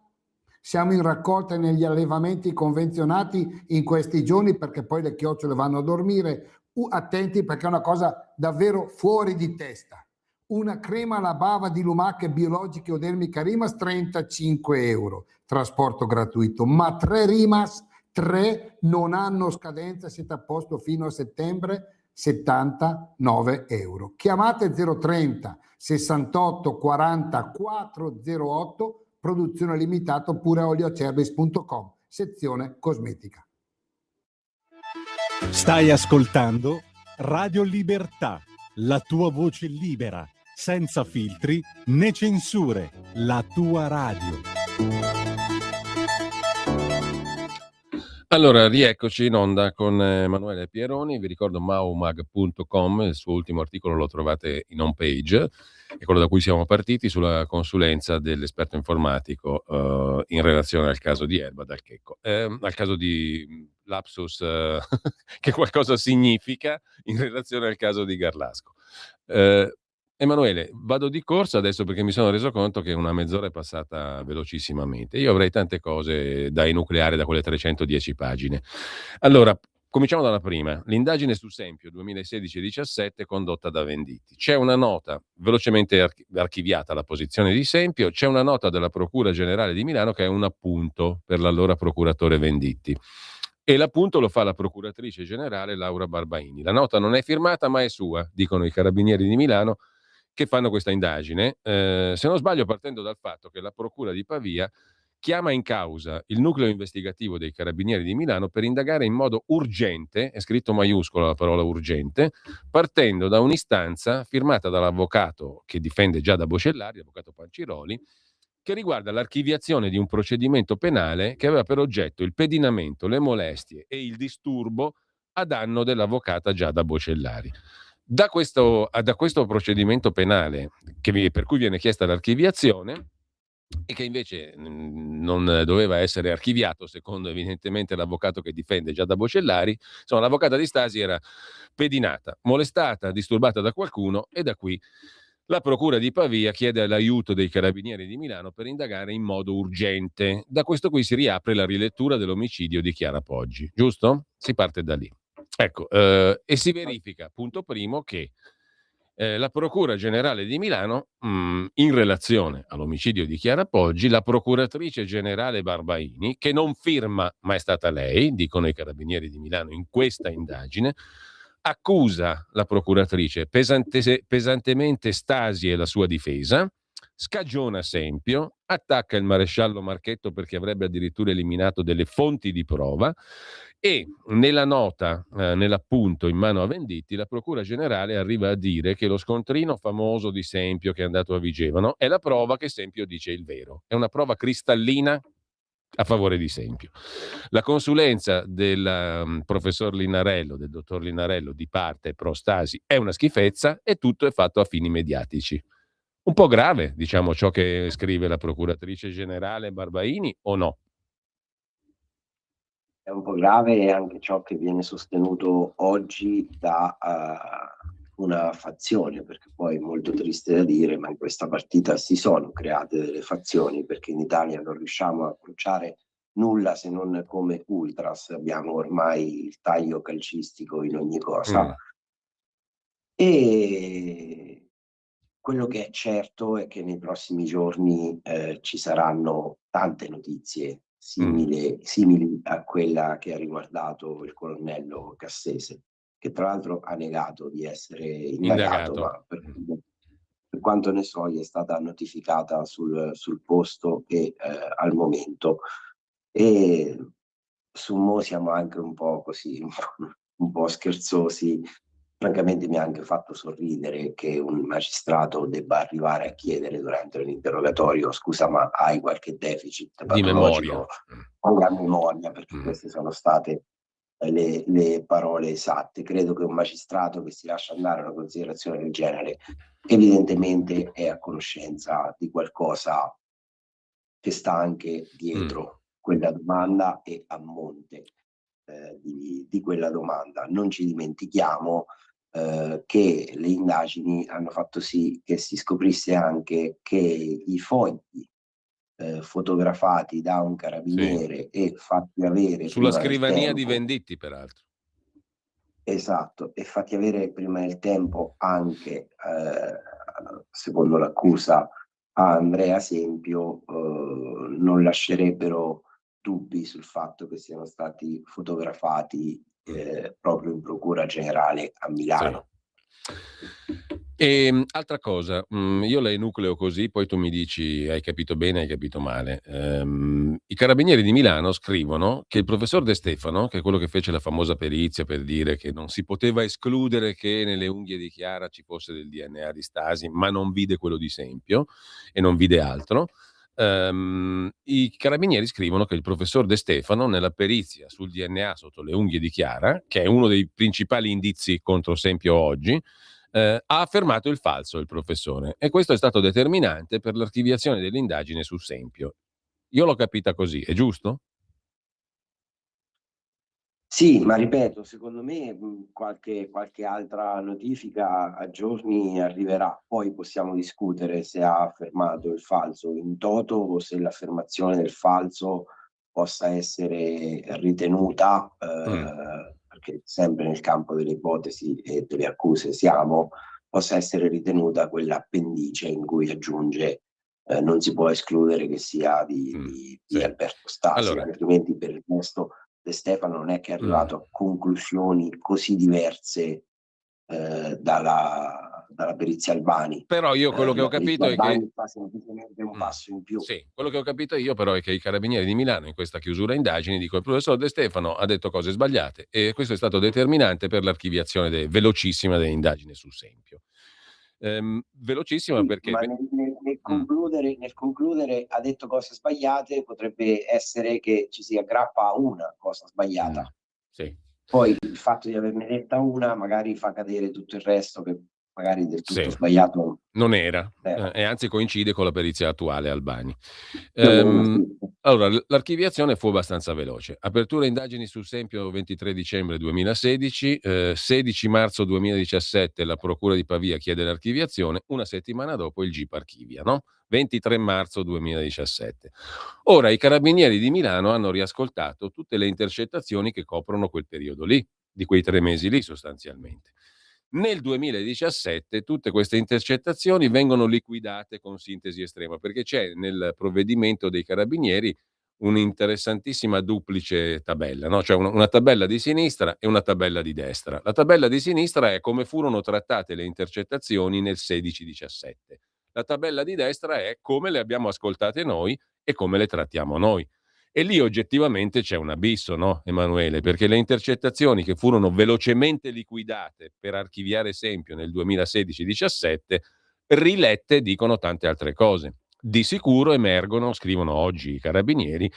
siamo in raccolta negli allevamenti convenzionati in questi giorni perché poi le chiocciole vanno a dormire. Attenti perché è una cosa davvero fuori di testa. Una crema La Bava di Lumache biologiche Eudermica Rimas 35 euro, trasporto gratuito, ma 3 Rimas, 3 non hanno scadenza, siete a posto fino a settembre, 79 euro. Chiamate 030 68 40 408, produzione limitata, oppure olioacerbis.com, sezione cosmetica. Stai ascoltando Radio Libertà, la tua voce libera, senza filtri né censure, la tua radio. Allora, rieccoci in onda con Emanuele Pieroni. Vi ricordo maumag.com, il suo ultimo articolo lo trovate in home page, è quello da cui siamo partiti, sulla consulenza dell'esperto informatico in relazione al caso di Erba Dal Checco, al caso di lapsus che qualcosa significa in relazione al caso di Garlasco. Emanuele, vado di corsa adesso perché mi sono reso conto che una mezz'ora è passata velocissimamente. Io avrei tante cose da enucleare da quelle 310 pagine. Allora, cominciamo dalla prima. L'indagine su Sempio 2016-17 condotta da Venditti. C'è una nota, velocemente archiviata la posizione di Sempio, c'è una nota della Procura Generale di Milano che è un appunto per l'allora procuratore Venditti. E l'appunto lo fa la procuratrice generale Laura Barbaini. La nota non è firmata ma è sua, dicono i carabinieri di Milano che fanno questa indagine, se non sbaglio partendo dal fatto che la Procura di Pavia chiama in causa il nucleo investigativo dei Carabinieri di Milano per indagare in modo urgente, è scritto maiuscola la parola urgente, partendo da un'istanza firmata dall'avvocato che difende Giada Bocellari, l'avvocato Panciroli, che riguarda l'archiviazione di un procedimento penale che aveva per oggetto il pedinamento, le molestie e il disturbo a danno dell'avvocata Giada Bocellari. Da questo procedimento penale per cui viene chiesta l'archiviazione e che invece non doveva essere archiviato secondo evidentemente l'avvocato che difende Giada Bocellari, insomma l'avvocata di Stasi era pedinata, molestata, disturbata da qualcuno e da qui la Procura di Pavia chiede l'aiuto dei Carabinieri di Milano per indagare in modo urgente. Da questo qui si riapre la rilettura dell'omicidio di Chiara Poggi, giusto? Si parte da lì. Ecco, e si verifica, punto primo, che la Procura Generale di Milano, in relazione all'omicidio di Chiara Poggi, la Procuratrice Generale Barbaini, che non firma, ma è stata lei, dicono i Carabinieri di Milano in questa indagine, accusa la Procuratrice pesantemente Stasi e la sua difesa, scagiona Sempio, attacca il maresciallo Marchetto perché avrebbe addirittura eliminato delle fonti di prova e nella nota, nell'appunto in mano a Venditti, la Procura Generale arriva a dire che lo scontrino famoso di Sempio che è andato a Vigevano è la prova che Sempio dice il vero. È una prova cristallina a favore di Sempio. La consulenza del professor Linarello, del dottor Linarello, di parte pro Stasi è una schifezza e tutto è fatto a fini mediatici. Un po' grave, diciamo, ciò che scrive la procuratrice generale Barbaini, o no? È un po' grave anche ciò che viene sostenuto oggi da una fazione, perché poi è molto triste da dire, ma in questa partita si sono create delle fazioni, perché in Italia non riusciamo a approcciare nulla se non come ultras, abbiamo ormai il taglio calcistico in ogni cosa. E quello che è certo è che nei prossimi giorni ci saranno tante notizie simili a quella che ha riguardato il colonnello Cassese, che tra l'altro ha negato di essere indagato. Ma per quanto ne so gli è stata notificata sul posto e al momento. E su Mo siamo anche un po' così, un po' scherzosi. Francamente mi ha anche fatto sorridere che un magistrato debba arrivare a chiedere durante l'interrogatorio: scusa, ma hai qualche deficit Di memoria. O a memoria, perché queste sono state le parole esatte. Credo che un magistrato che si lascia andare a una considerazione del genere evidentemente è a conoscenza di qualcosa che sta anche dietro quella domanda e a monte di quella domanda. Non ci dimentichiamo che le indagini hanno fatto sì che si scoprisse anche che i fogli fotografati da un carabiniere e fatti avere sulla prima del scrivania di tempo, Venditti, peraltro. esatto, e fatti avere prima del tempo anche, secondo l'accusa, a Andrea Sempio, non lascerebbero dubbi sul fatto che siano stati fotografati proprio in Procura Generale a Milano. E altra cosa, io la enucleo così, poi tu mi dici hai capito bene, hai capito male. I carabinieri di Milano scrivono che il professor De Stefano, che è quello che fece la famosa perizia per dire che non si poteva escludere che nelle unghie di Chiara ci fosse del DNA di Stasi, ma non vide quello di Sempio e non vide altro. I carabinieri scrivono che il professor De Stefano, nella perizia sul DNA sotto le unghie di Chiara, che è uno dei principali indizi contro Sempio oggi, ha affermato il falso, il professore, e questo è stato determinante per l'archiviazione dell'indagine su Sempio. Io l'ho capita così, è giusto? Sì, ma ripeto, secondo me qualche altra notifica a giorni arriverà. Poi possiamo discutere se ha affermato il falso in toto o se l'affermazione del falso possa essere ritenuta, perché sempre nel campo delle ipotesi e delle accuse siamo, possa essere ritenuta quell'appendice in cui aggiunge non si può escludere che sia di Alberto Stasi, Allora, altrimenti per il resto De Stefano non è che è arrivato a conclusioni così diverse dalla perizia Albani. Però io quello che ho capito è che fa semplicemente un passo in più. Sì, quello che ho capito io però è che i carabinieri di Milano in questa chiusura indagini dicono: il professor De Stefano ha detto cose sbagliate e questo è stato determinante per l'archiviazione velocissima dell'indagine su Sempio. Velocissima perché ma nel concludere ha detto cose sbagliate, potrebbe essere che ci si aggrappa a una cosa sbagliata. Sì. Poi il fatto di averne detta una magari fa cadere tutto il resto che magari del tutto Sì. sbagliato Non era, e anzi coincide con la perizia attuale Albani. Sì. Allora, l'archiviazione fu abbastanza veloce. Apertura indagini sul Sempio 23 dicembre 2016, 16 marzo 2017 la Procura di Pavia chiede l'archiviazione, una settimana dopo il GIP archivia, no? 23 marzo 2017. Ora i carabinieri di Milano hanno riascoltato tutte le intercettazioni che coprono quel periodo lì, di quei 3 mesi lì sostanzialmente. Nel 2017 tutte queste intercettazioni vengono liquidate con sintesi estrema, perché c'è nel provvedimento dei carabinieri un'interessantissima duplice tabella, no? Cioè una tabella di sinistra e una tabella di destra. La tabella di sinistra è come furono trattate le intercettazioni nel 16-17. La tabella di destra è come le abbiamo ascoltate noi e come le trattiamo noi. E lì oggettivamente c'è un abisso, no, Emanuele? Perché le intercettazioni che furono velocemente liquidate per archiviare Sempio nel 2016-17, rilette dicono tante altre cose. Di sicuro emergono, scrivono oggi i carabinieri,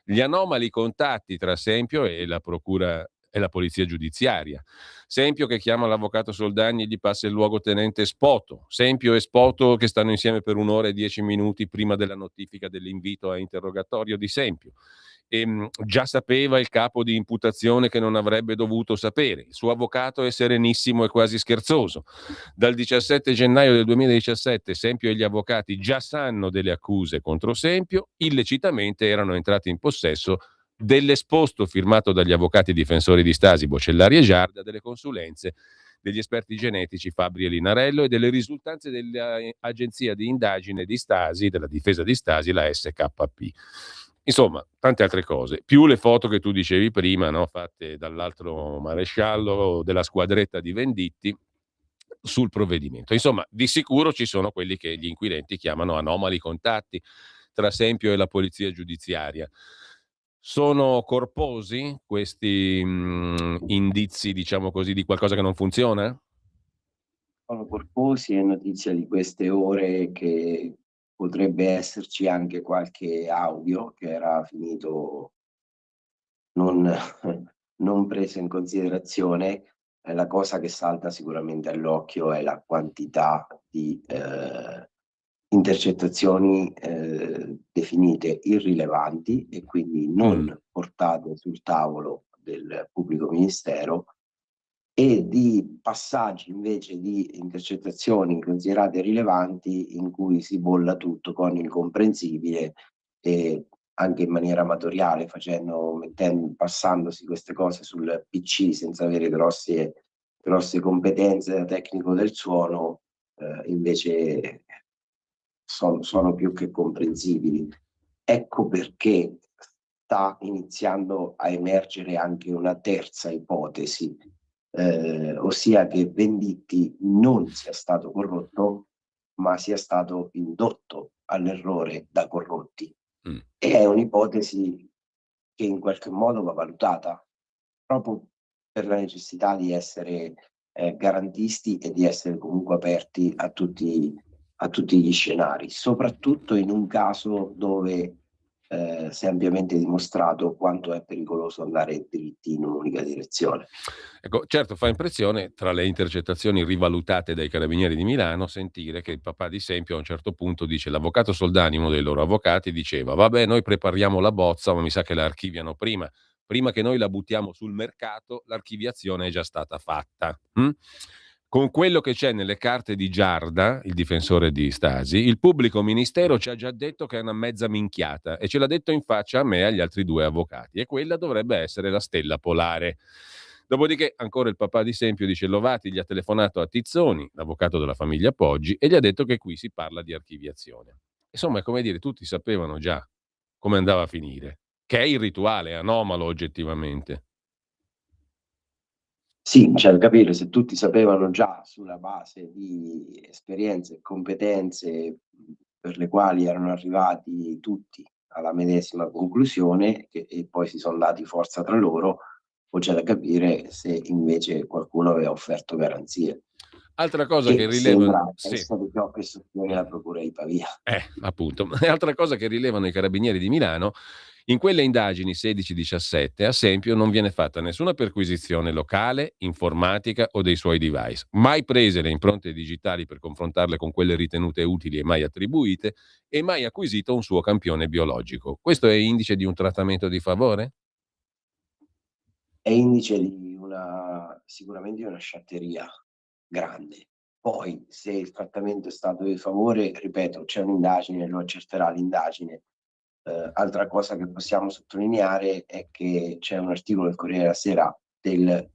Gli anomali contatti tra Sempio e la procura e la polizia giudiziaria. Sempio che chiama l'avvocato Soldani e gli passa il luogotenente Spoto. Sempio e Spoto che stanno insieme per 1 ora e 10 minuti prima della notifica dell'invito a interrogatorio di Sempio. Già sapeva il capo di imputazione che non avrebbe dovuto sapere. Il suo avvocato è serenissimo e quasi scherzoso. Dal 17 gennaio del 2017 Sempio e gli avvocati già sanno delle accuse contro Sempio, illecitamente erano entrati in possesso dell'esposto firmato dagli avvocati difensori di Stasi, Bocellari e Giarda, delle consulenze degli esperti genetici Fabri e Linarello e delle risultanze dell'agenzia di indagine di Stasi, della difesa di Stasi, la SKP. Insomma, tante altre cose, più le foto che tu dicevi prima, no? Fatte dall'altro maresciallo della squadretta di Venditti sul provvedimento. Insomma, di sicuro ci sono quelli che gli inquirenti chiamano anomali contatti tra Sempio e la polizia giudiziaria. Sono corposi questi indizi, diciamo così, di qualcosa che non funziona? Sono corposi, è notizia di queste ore che potrebbe esserci anche qualche audio che era finito non, non preso in considerazione. La cosa che salta sicuramente all'occhio è la quantità di intercettazioni definite irrilevanti e quindi non portate sul tavolo del pubblico ministero, e di passaggi invece di intercettazioni considerate rilevanti in cui si bolla tutto con incomprensibile e anche in maniera amatoriale, passandosi queste cose sul PC senza avere grosse competenze da tecnico del suono, invece sono più che comprensibili. Ecco perché sta iniziando a emergere anche una terza ipotesi, ossia che Venditti non sia stato corrotto, ma sia stato indotto all'errore da corrotti. E è un'ipotesi che in qualche modo va valutata, proprio per la necessità di essere garantisti e di essere comunque aperti a tutti gli scenari, soprattutto in un caso dove si è ampiamente dimostrato quanto è pericoloso andare dritti in un'unica direzione. Ecco, certo fa impressione, tra le intercettazioni rivalutate dai Carabinieri di Milano, sentire che il papà di Sempio a un certo punto dice: l'avvocato Soldani, uno dei loro avvocati, diceva vabbè, noi prepariamo la bozza, ma mi sa che la archiviano prima che noi la buttiamo sul mercato, l'archiviazione è già stata fatta. Con quello che c'è nelle carte di Giarda, il difensore di Stasi, il pubblico ministero ci ha già detto che è una mezza minchiata e ce l'ha detto in faccia a me e agli altri 2 avvocati, e quella dovrebbe essere la stella polare. Dopodiché ancora il papà di Sempio dice: Lovati gli ha telefonato a Tizzoni, l'avvocato della famiglia Poggi, e gli ha detto che qui si parla di archiviazione. Insomma, è come dire, tutti sapevano già come andava a finire, che è irrituale, è anomalo oggettivamente. Sì, c'è da capire se tutti sapevano già sulla base di esperienze e competenze per le quali erano arrivati tutti alla medesima conclusione e poi si sono dati forza tra loro, o c'è da capire se invece qualcuno aveva offerto garanzie. Altra cosa che rilevano, essere ciò che sostiene la procura di Pavia. Appunto, altra cosa che rilevano i Carabinieri di Milano: in quelle indagini 16-17 a Sempio non viene fatta nessuna perquisizione locale, informatica o dei suoi device, mai prese le impronte digitali per confrontarle con quelle ritenute utili e mai attribuite, e mai acquisito un suo campione biologico. Questo è indice di un trattamento di favore? È indice di sicuramente di una sciatteria grande. Poi, se il trattamento è stato di favore, ripeto, c'è un'indagine, lo accerterà l'indagine. Altra cosa che possiamo sottolineare è che c'è un articolo del Corriere della Sera del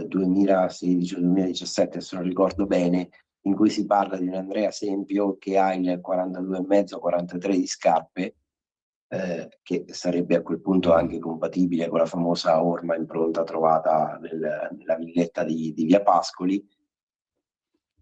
2016 o 2017, se non ricordo bene, in cui si parla di un Andrea Sempio che ha il 42,5-43 di scarpe, che sarebbe a quel punto anche compatibile con la famosa orma impronta trovata nella villetta di Via Pascoli.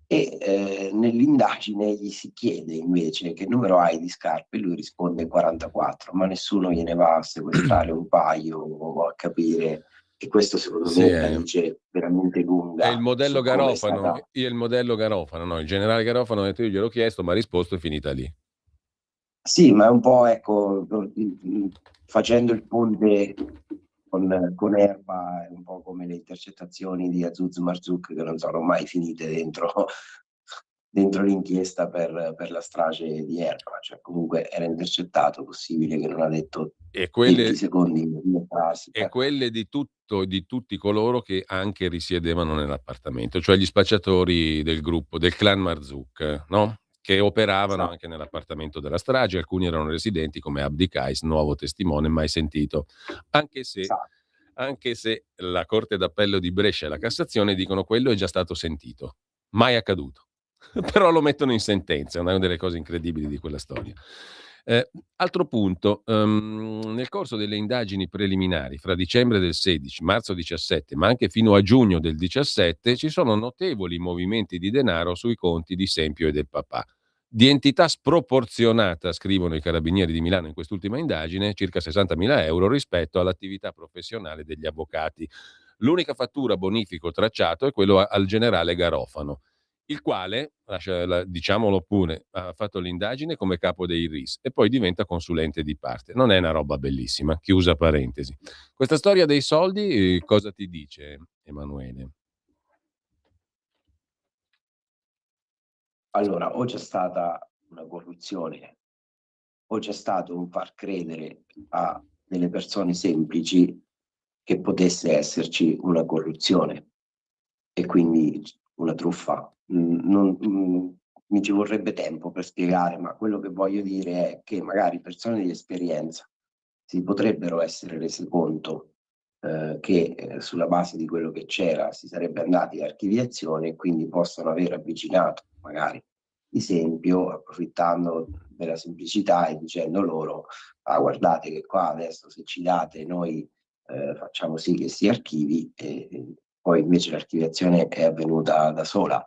E nell'indagine gli si chiede invece che numero hai di scarpe, lui risponde 44, ma nessuno gliene va a sequestrare un paio o a capire, e questo secondo me la dice veramente lunga. È il modello Garofano, il generale Garofano, no, il generale Garofano ha detto: io gliel'ho chiesto, ma ha risposto, è finita lì. Sì, ma è un po', ecco, facendo il ponte con Erba, è un po' come le intercettazioni di Aziz Marzouk che non sono mai finite dentro l'inchiesta per la strage di Erba, cioè comunque era intercettato, possibile che non ha detto E 20 quelle, secondi in una frase. e quelle di tutti coloro che anche risiedevano nell'appartamento, cioè gli spacciatori del gruppo, del clan Marzouk, no? Che operavano Esatto, anche nell'appartamento della strage, alcuni erano residenti come Abdi Kais, nuovo testimone mai sentito, anche se, esatto. anche se la Corte d'Appello di Brescia e la Cassazione dicono quello è già stato sentito, mai accaduto. Però lo mettono in sentenza, è una delle cose incredibili di quella storia. Altro punto, nel corso delle indagini preliminari fra dicembre del 16, marzo 17, ma anche fino a giugno del 17, ci sono notevoli movimenti di denaro sui conti di Sempio e del papà. Di entità sproporzionata, scrivono i carabinieri di Milano in quest'ultima indagine, circa 60.000 euro rispetto all'attività professionale degli avvocati. L'unica fattura bonifico tracciato è quello al generale Garofano, il quale, diciamolo pure, ha fatto l'indagine come capo dei RIS e poi diventa consulente di parte. Non è una roba bellissima, chiusa parentesi. Questa storia dei soldi, cosa ti dice, Emanuele? Allora, o c'è stata una corruzione o c'è stato un far credere a delle persone semplici che potesse esserci una corruzione e quindi una truffa. Mi ci vorrebbe tempo per spiegare, ma quello che voglio dire è che magari persone di esperienza si potrebbero essere rese conto che sulla base di quello che c'era si sarebbe andati a archiviazione e quindi possono aver avvicinato magari esempio approfittando della semplicità e dicendo loro guardate che qua adesso se ci date noi facciamo sì che si archivi e poi invece l'archiviazione è avvenuta da sola,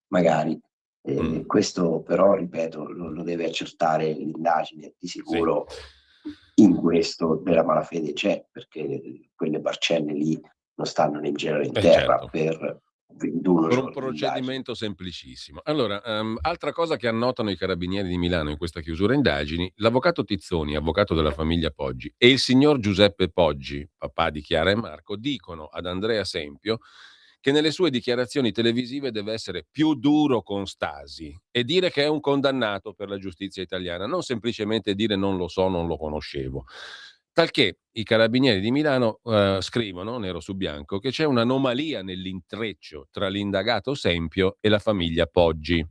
magari. Questo però, ripeto, lo deve accertare l'indagine, di Sì. sicuro in questo della malafede c'è, perché quelle parcelle lì non stanno né in cielo né in terra Certo. per 21 Per un giorni di indagine. procedimento semplicissimo. Allora, altra cosa che annotano i carabinieri di Milano in questa chiusura indagini, l'avvocato Tizzoni, avvocato della famiglia Poggi, e il signor Giuseppe Poggi, papà di Chiara e Marco, dicono ad Andrea Sempio che nelle sue dichiarazioni televisive deve essere più duro con Stasi e dire che è un condannato per la giustizia italiana, non semplicemente dire non lo so, non lo conoscevo. Talché i carabinieri di Milano scrivono, nero su bianco, che c'è un'anomalia nell'intreccio tra l'indagato Sempio e la famiglia Poggi,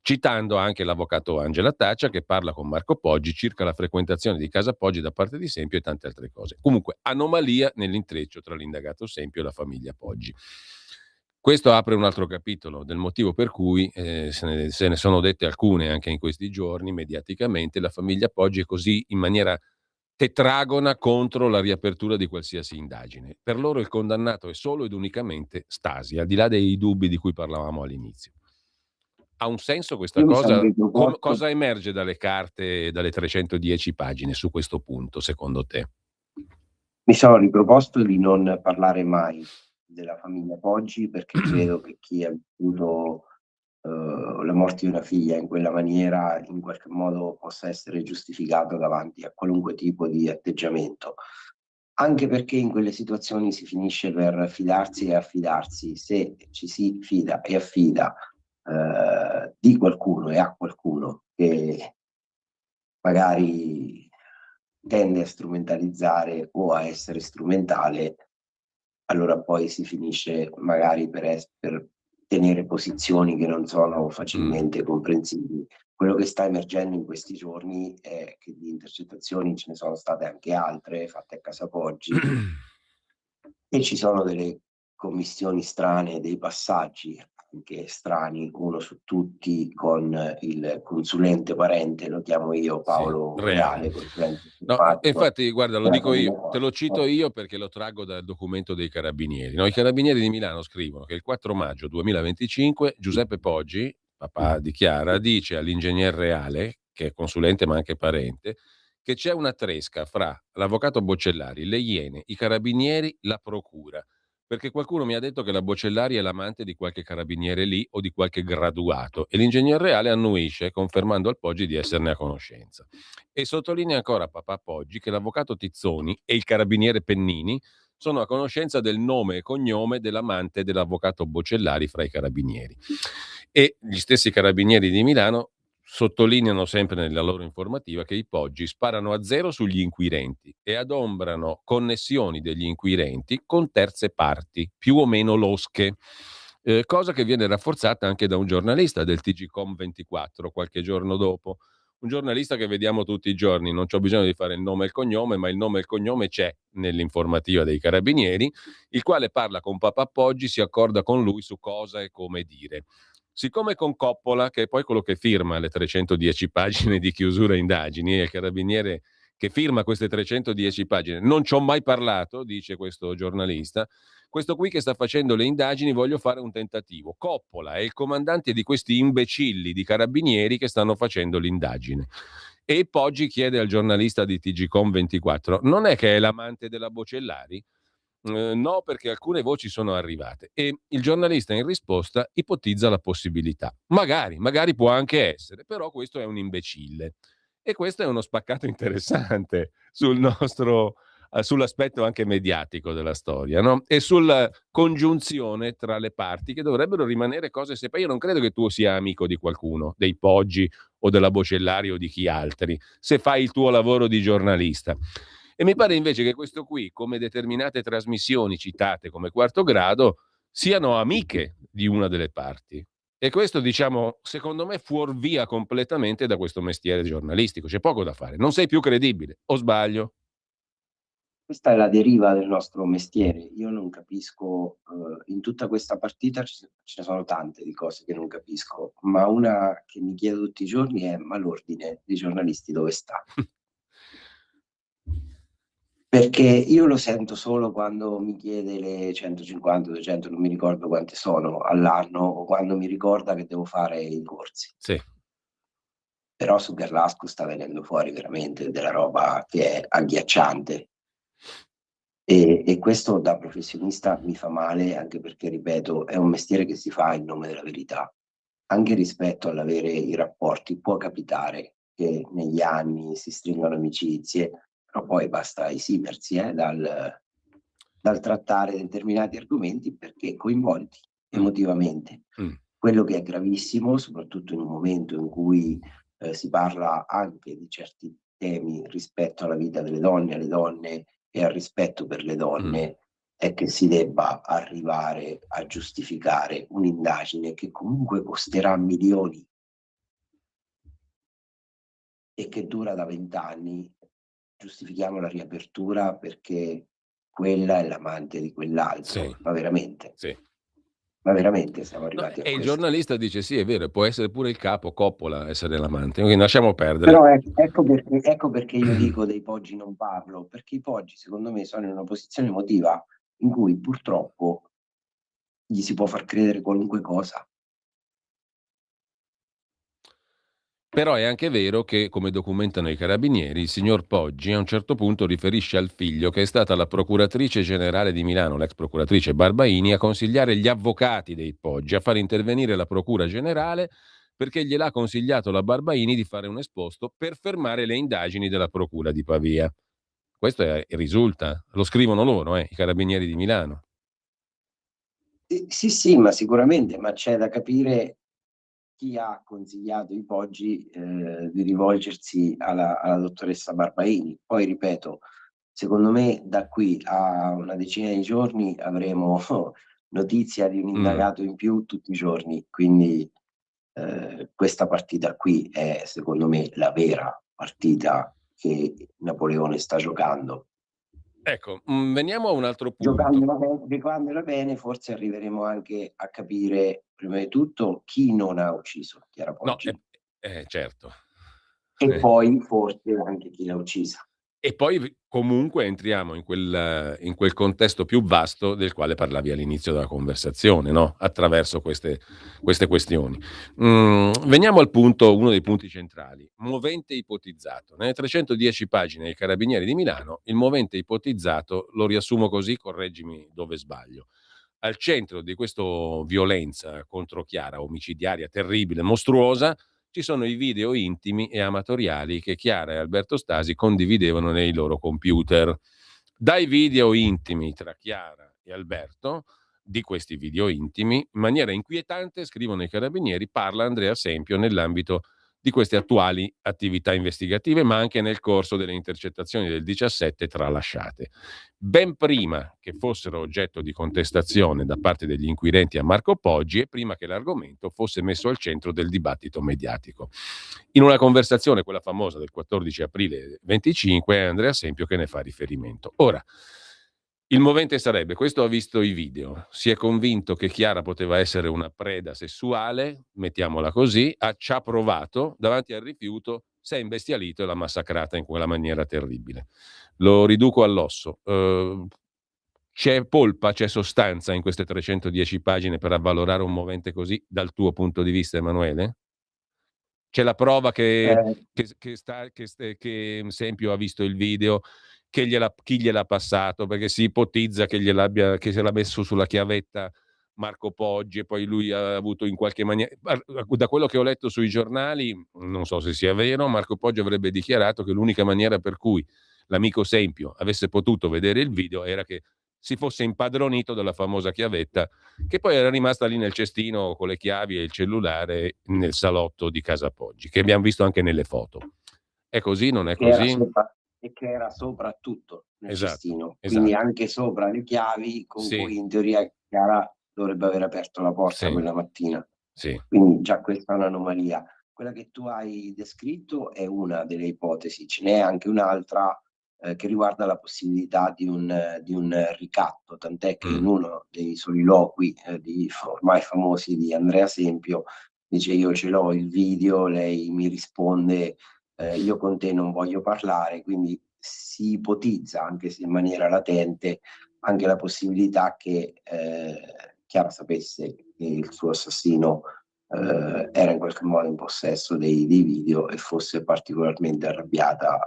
citando anche l'avvocato Angela Taccia che parla con Marco Poggi circa la frequentazione di casa Poggi da parte di Sempio e tante altre cose. Comunque, anomalia nell'intreccio tra l'indagato Sempio e la famiglia Poggi. Questo apre un altro capitolo del motivo per cui se ne sono dette alcune anche in questi giorni mediaticamente. La famiglia Poggi è così in maniera tetragona contro la riapertura di qualsiasi indagine. Per loro il condannato è solo ed unicamente Stasi, al di là dei dubbi di cui parlavamo all'inizio. Ha un senso questa Io mi sono cosa? riproposto, Cosa emerge dalle carte, dalle 310 pagine su questo punto, secondo te? mi sono riproposto di non parlare mai della famiglia Poggi perché credo che chi ha vissuto la morte di una figlia in quella maniera in qualche modo possa essere giustificato davanti a qualunque tipo di atteggiamento. Anche perché in quelle situazioni si finisce per fidarsi e affidarsi. Se ci si fida e affida di qualcuno e a qualcuno che magari tende a strumentalizzare o a essere strumentale, allora poi si finisce magari per tenere posizioni che non sono facilmente comprensibili. Quello che sta emergendo in questi giorni è che di intercettazioni ce ne sono state anche altre fatte a casa Poggi e ci sono delle commissioni strane, dei passaggi anche strani, uno su tutti con il consulente parente, lo chiamo io Sì, Paolo Reale. Reale, consulente No, informatico infatti, guarda, lo della dico famiglia io, te lo cito Poggi. io perché lo traggo dal documento dei carabinieri. No, i carabinieri di Milano scrivono che il 4 maggio 2025 Giuseppe Poggi, papà di Chiara, dice all'ingegner Reale, che è consulente ma anche parente, che c'è una tresca fra l'avvocato Boccellari, le Iene, i carabinieri, la procura. perché qualcuno mi ha detto che la Bocellari è l'amante di qualche carabiniere lì o di qualche graduato e l'ingegner Reale annuisce, confermando al Poggi di esserne a conoscenza. E sottolinea ancora papà Poggi che l'avvocato Tizzoni e il carabiniere Pennini sono a conoscenza del nome e cognome dell'amante dell'avvocato Bocellari fra i carabinieri. E gli stessi carabinieri di Milano sottolineano sempre nella loro informativa che i Poggi sparano a zero sugli inquirenti e adombrano connessioni degli inquirenti con terze parti, più o meno losche. Cosa che viene rafforzata anche da un giornalista del TGCOM24 qualche giorno dopo. Un giornalista che vediamo tutti i giorni, non c'ho bisogno di fare il nome e il cognome, ma il nome e il cognome c'è nell'informativa dei carabinieri, il quale parla con papà Poggi, si accorda con lui su cosa e come dire. Siccome con Coppola, che è poi quello che firma le 310 pagine di chiusura indagini, e il carabiniere che firma queste 310 pagine, non ci ho mai parlato, dice questo giornalista, questo qui che sta facendo le indagini voglio fare un tentativo. Coppola è il comandante di questi imbecilli di carabinieri che stanno facendo l'indagine. E Poggi chiede al giornalista di TGCOM24, non è che è l'amante della Bocellari? No, perché alcune voci sono arrivate e il giornalista in risposta ipotizza la possibilità. Magari può anche essere, però questo è un imbecille. E questo è uno spaccato interessante sull'aspetto anche mediatico della storia, no? E sulla congiunzione tra le parti che dovrebbero rimanere cose separate. Io non credo che tu sia amico di qualcuno, dei Poggi o della Bocellari o di chi altri, se fai il tuo lavoro di giornalista. E mi pare invece che questo qui, come determinate trasmissioni citate come Quarto Grado, siano amiche di una delle parti. E questo, diciamo, secondo me fuorvia completamente da questo mestiere giornalistico. C'è poco da fare. Non sei più credibile. O sbaglio? Questa è la deriva del nostro mestiere. Io non capisco, in tutta questa partita ce ne sono tante di cose che non capisco, ma una che mi chiedo tutti i giorni è: ma l'ordine dei giornalisti dove sta? Perché io lo sento solo quando mi chiede le 150, 200, non mi ricordo quante sono all'anno, o quando mi ricorda che devo fare i corsi. Sì. Però su Garlasco sta venendo fuori veramente della roba che è agghiacciante. E questo da professionista mi fa male, anche perché, ripeto, è un mestiere che si fa in nome della verità. Anche rispetto all'avere i rapporti, può capitare che negli anni si stringano amicizie, però poi basta esimersi dal trattare determinati argomenti perché coinvolti emotivamente. Quello che è gravissimo, soprattutto in un momento in cui si parla anche di certi temi rispetto alla vita delle donne, alle donne e al rispetto per le donne, è che si debba arrivare a giustificare un'indagine che comunque costerà milioni e che dura da 20 anni. Giustifichiamo la riapertura perché quella è l'amante di quell'altro. Sì. Ma veramente? Sì. Ma veramente siamo arrivati a E il questo? giornalista dice sì, è vero, può essere pure il capo Coppola essere l'amante, quindi lasciamo perdere. Però ecco perché io dico dei Poggi non parlo, perché i Poggi secondo me sono in una posizione emotiva in cui purtroppo gli si può far credere qualunque cosa. Però è anche vero che, come documentano i carabinieri, il signor Poggi a un certo punto riferisce al figlio che è stata la procuratrice generale di Milano, l'ex procuratrice Barbaini, a consigliare gli avvocati dei Poggi a far intervenire la procura generale perché gliel'ha consigliato la Barbaini di fare un esposto per fermare le indagini della procura di Pavia. Questo risulta, lo scrivono loro, i carabinieri di Milano. Sì, ma sicuramente, ma c'è da capire chi ha consigliato i Poggi di rivolgersi alla dottoressa Barbaini. Poi ripeto, secondo me da qui a una decina di giorni avremo notizia di un indagato in più tutti i giorni, quindi questa partita qui è secondo me la vera partita che Napoleone sta giocando. Ecco, veniamo a un altro punto. Giocandola bene, forse arriveremo anche a capire, prima di tutto, chi non ha ucciso Chiara Poggi. No, certo. E poi forse anche chi l'ha uccisa. E poi comunque entriamo in quel contesto più vasto del quale parlavi all'inizio della conversazione, no? Attraverso queste questioni. Veniamo al punto, uno dei punti centrali, movente ipotizzato. Nelle 310 pagine dei Carabinieri di Milano, il movente ipotizzato lo riassumo così, correggimi dove sbaglio. Al centro di questa violenza contro Chiara, omicidiaria, terribile, mostruosa, ci sono i video intimi e amatoriali che Chiara e Alberto Stasi condividevano nei loro computer. Dai video intimi tra Chiara e Alberto, di questi video intimi, in maniera inquietante, scrivono i carabinieri, parla Andrea Sempio nell'ambito di queste attuali attività investigative, ma anche nel corso delle intercettazioni del 17 tralasciate. Ben prima che fossero oggetto di contestazione da parte degli inquirenti a Marco Poggi e prima che l'argomento fosse messo al centro del dibattito mediatico. In una conversazione, quella famosa del 14 aprile 25, è Andrea Sempio che ne fa riferimento. Ora, il movente sarebbe: questo ha visto i video, si è convinto che Chiara poteva essere una preda sessuale, mettiamola così, ci ha provato, davanti al rifiuto si è imbestialito e l'ha massacrata in quella maniera terribile. Lo riduco all'osso. C'è polpa, c'è sostanza in queste 310 pagine per avvalorare un movente così, dal tuo punto di vista, Emanuele? C'è la prova che Sempio ha visto il video, chi gliel'ha passato, perché si ipotizza che se l'ha messo sulla chiavetta Marco Poggi e poi lui ha avuto in qualche maniera, da quello che ho letto sui giornali, non so se sia vero, Marco Poggi avrebbe dichiarato che l'unica maniera per cui l'amico Sempio avesse potuto vedere il video era che si fosse impadronito della famosa chiavetta, che poi era rimasta lì nel cestino con le chiavi e il cellulare nel salotto di casa Poggi, che abbiamo visto anche nelle foto. È così, non è così? Che era soprattutto nel Esatto, cestino, esatto. quindi anche sopra le chiavi con Sì. cui in teoria Chiara dovrebbe aver aperto la porta Sì. quella mattina. Sì. Quindi già questa è un'anomalia. Quella che tu hai descritto è una delle ipotesi, ce n'è anche un'altra che riguarda la possibilità di un ricatto, tant'è che in uno dei soliloqui ormai famosi di Andrea Sempio dice: io ce l'ho il video, lei mi risponde io con te non voglio parlare, quindi si ipotizza, anche se in maniera latente, anche la possibilità che Chiara sapesse che il suo assassino era in qualche modo in possesso dei video e fosse particolarmente arrabbiata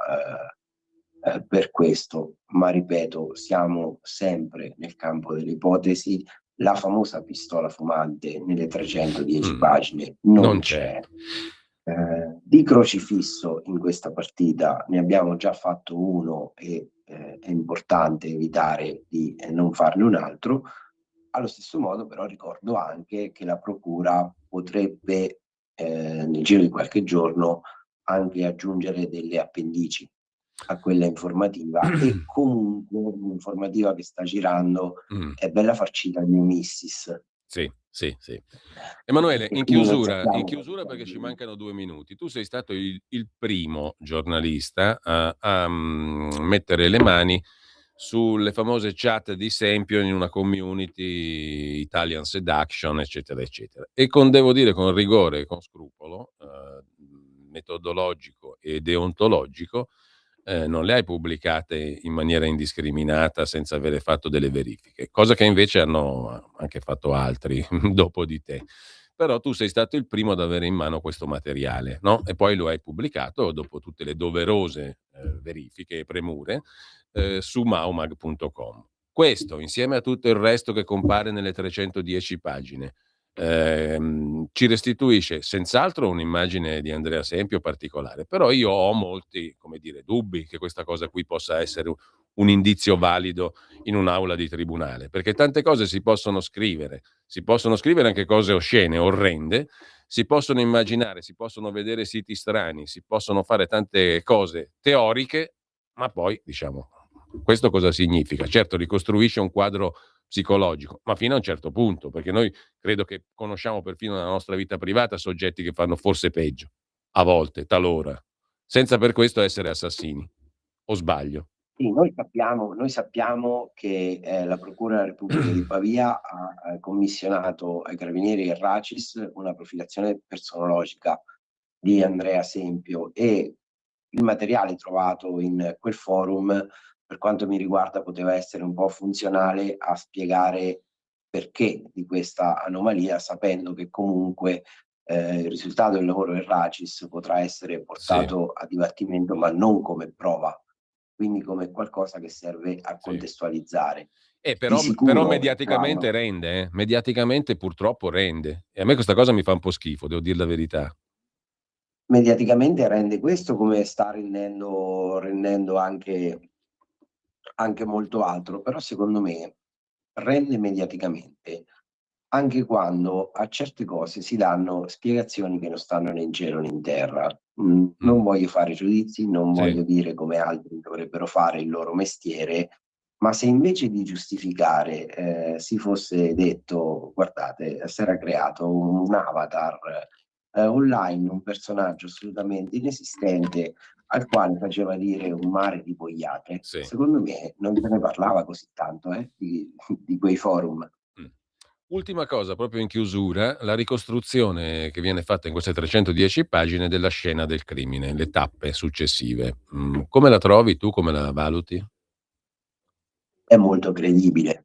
per questo. Ma ripeto, siamo sempre nel campo delle ipotesi. La famosa pistola fumante nelle 310 pagine non c'è. Di crocifisso in questa partita ne abbiamo già fatto uno e è importante evitare di non farne un altro. Allo stesso modo però ricordo anche che la procura potrebbe nel giro di qualche giorno anche aggiungere delle appendici a quella informativa e comunque l'informativa che sta girando è bella farcita di missis. Sì. Emanuele, in chiusura, perché ci mancano 2 minuti, tu sei stato il primo giornalista a mettere le mani sulle famose chat di Sempio in una community Italian Seduction, eccetera, eccetera. E devo dire, con rigore e con scrupolo metodologico e deontologico, non le hai pubblicate in maniera indiscriminata senza avere fatto delle verifiche, cosa che invece hanno anche fatto altri dopo di te. Però tu sei stato il primo ad avere in mano questo materiale, no? E poi lo hai pubblicato dopo tutte le doverose verifiche e premure su maumag.com. Questo, insieme a tutto il resto che compare nelle 310 pagine, ci restituisce senz'altro un'immagine di Andrea Sempio particolare, però io ho molti, dubbi che questa cosa qui possa essere un indizio valido in un'aula di tribunale, perché tante cose si possono scrivere anche cose oscene, orrende, si possono immaginare, si possono vedere siti strani, si possono fare tante cose teoriche, ma poi, questo cosa significa? Certo, ricostruisce un quadro psicologico, ma fino a un certo punto, perché noi credo che conosciamo perfino nella nostra vita privata soggetti che fanno forse peggio, a volte, talora, senza per questo essere assassini. O sbaglio? Sì, noi sappiamo che la Procura della Repubblica di Pavia ha commissionato ai Carabinieri e RACIS una profilazione personologica di Andrea Sempio e il materiale trovato in quel forum, per quanto mi riguarda, poteva essere un po' funzionale a spiegare perché di questa anomalia, sapendo che comunque il risultato del lavoro del RACIS potrà essere portato a dibattimento, ma non come prova, quindi come qualcosa che serve a contestualizzare. Però sicuro mediaticamente saranno- rende, mediaticamente purtroppo rende. E a me questa cosa mi fa un po' schifo, devo dire la verità. Mediaticamente rende questo, come sta rendendo anche molto altro, però secondo me rende mediaticamente anche quando a certe cose si danno spiegazioni che non stanno né in cielo né in terra. Non voglio fare giudizi, non voglio dire come altri dovrebbero fare il loro mestiere, ma se invece di giustificare si fosse detto, guardate, si era creato un avatar online, un personaggio assolutamente inesistente al quale faceva dire un mare di boiate, secondo me non se ne parlava così tanto di quei forum. Ultima cosa, proprio in chiusura, la ricostruzione che viene fatta in queste 310 pagine della scena del crimine, le tappe successive. Come la trovi tu? Come la valuti? È molto credibile.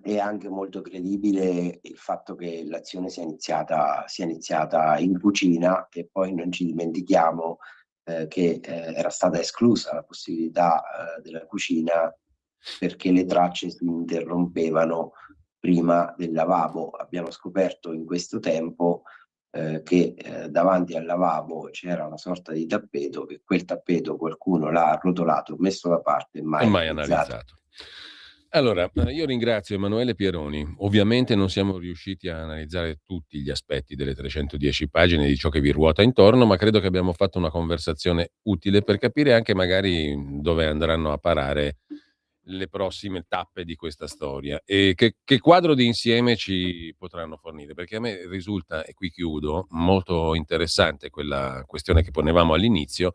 È anche molto credibile il fatto che l'azione sia iniziata in cucina, e poi non ci dimentichiamo che era stata esclusa la possibilità della cucina perché le tracce si interrompevano prima del lavabo. Abbiamo scoperto in questo tempo che davanti al lavabo c'era una sorta di tappeto, che quel tappeto qualcuno l'ha arrotolato, messo da parte e mai analizzato. Allora, io ringrazio Emanuele Pieroni. Ovviamente non siamo riusciti a analizzare tutti gli aspetti delle 310 pagine di ciò che vi ruota intorno, ma credo che abbiamo fatto una conversazione utile per capire anche magari dove andranno a parare le prossime tappe di questa storia e che quadro di insieme ci potranno fornire, perché a me risulta, e qui chiudo, molto interessante quella questione che ponevamo all'inizio,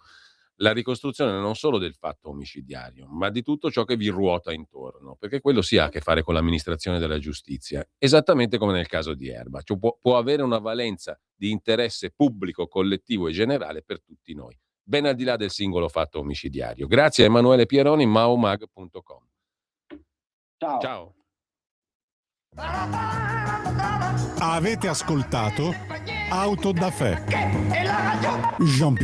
la ricostruzione non solo del fatto omicidiario, ma di tutto ciò che vi ruota intorno, perché quello si ha a che fare con l'amministrazione della giustizia, esattamente come nel caso di Erba, cioè può avere una valenza di interesse pubblico, collettivo e generale per tutti noi, ben al di là del singolo fatto omicidiario. Grazie a Emanuele Pieroni, maomag.com. Ciao. Avete ascoltato Auto da Fè. Jean-Pierre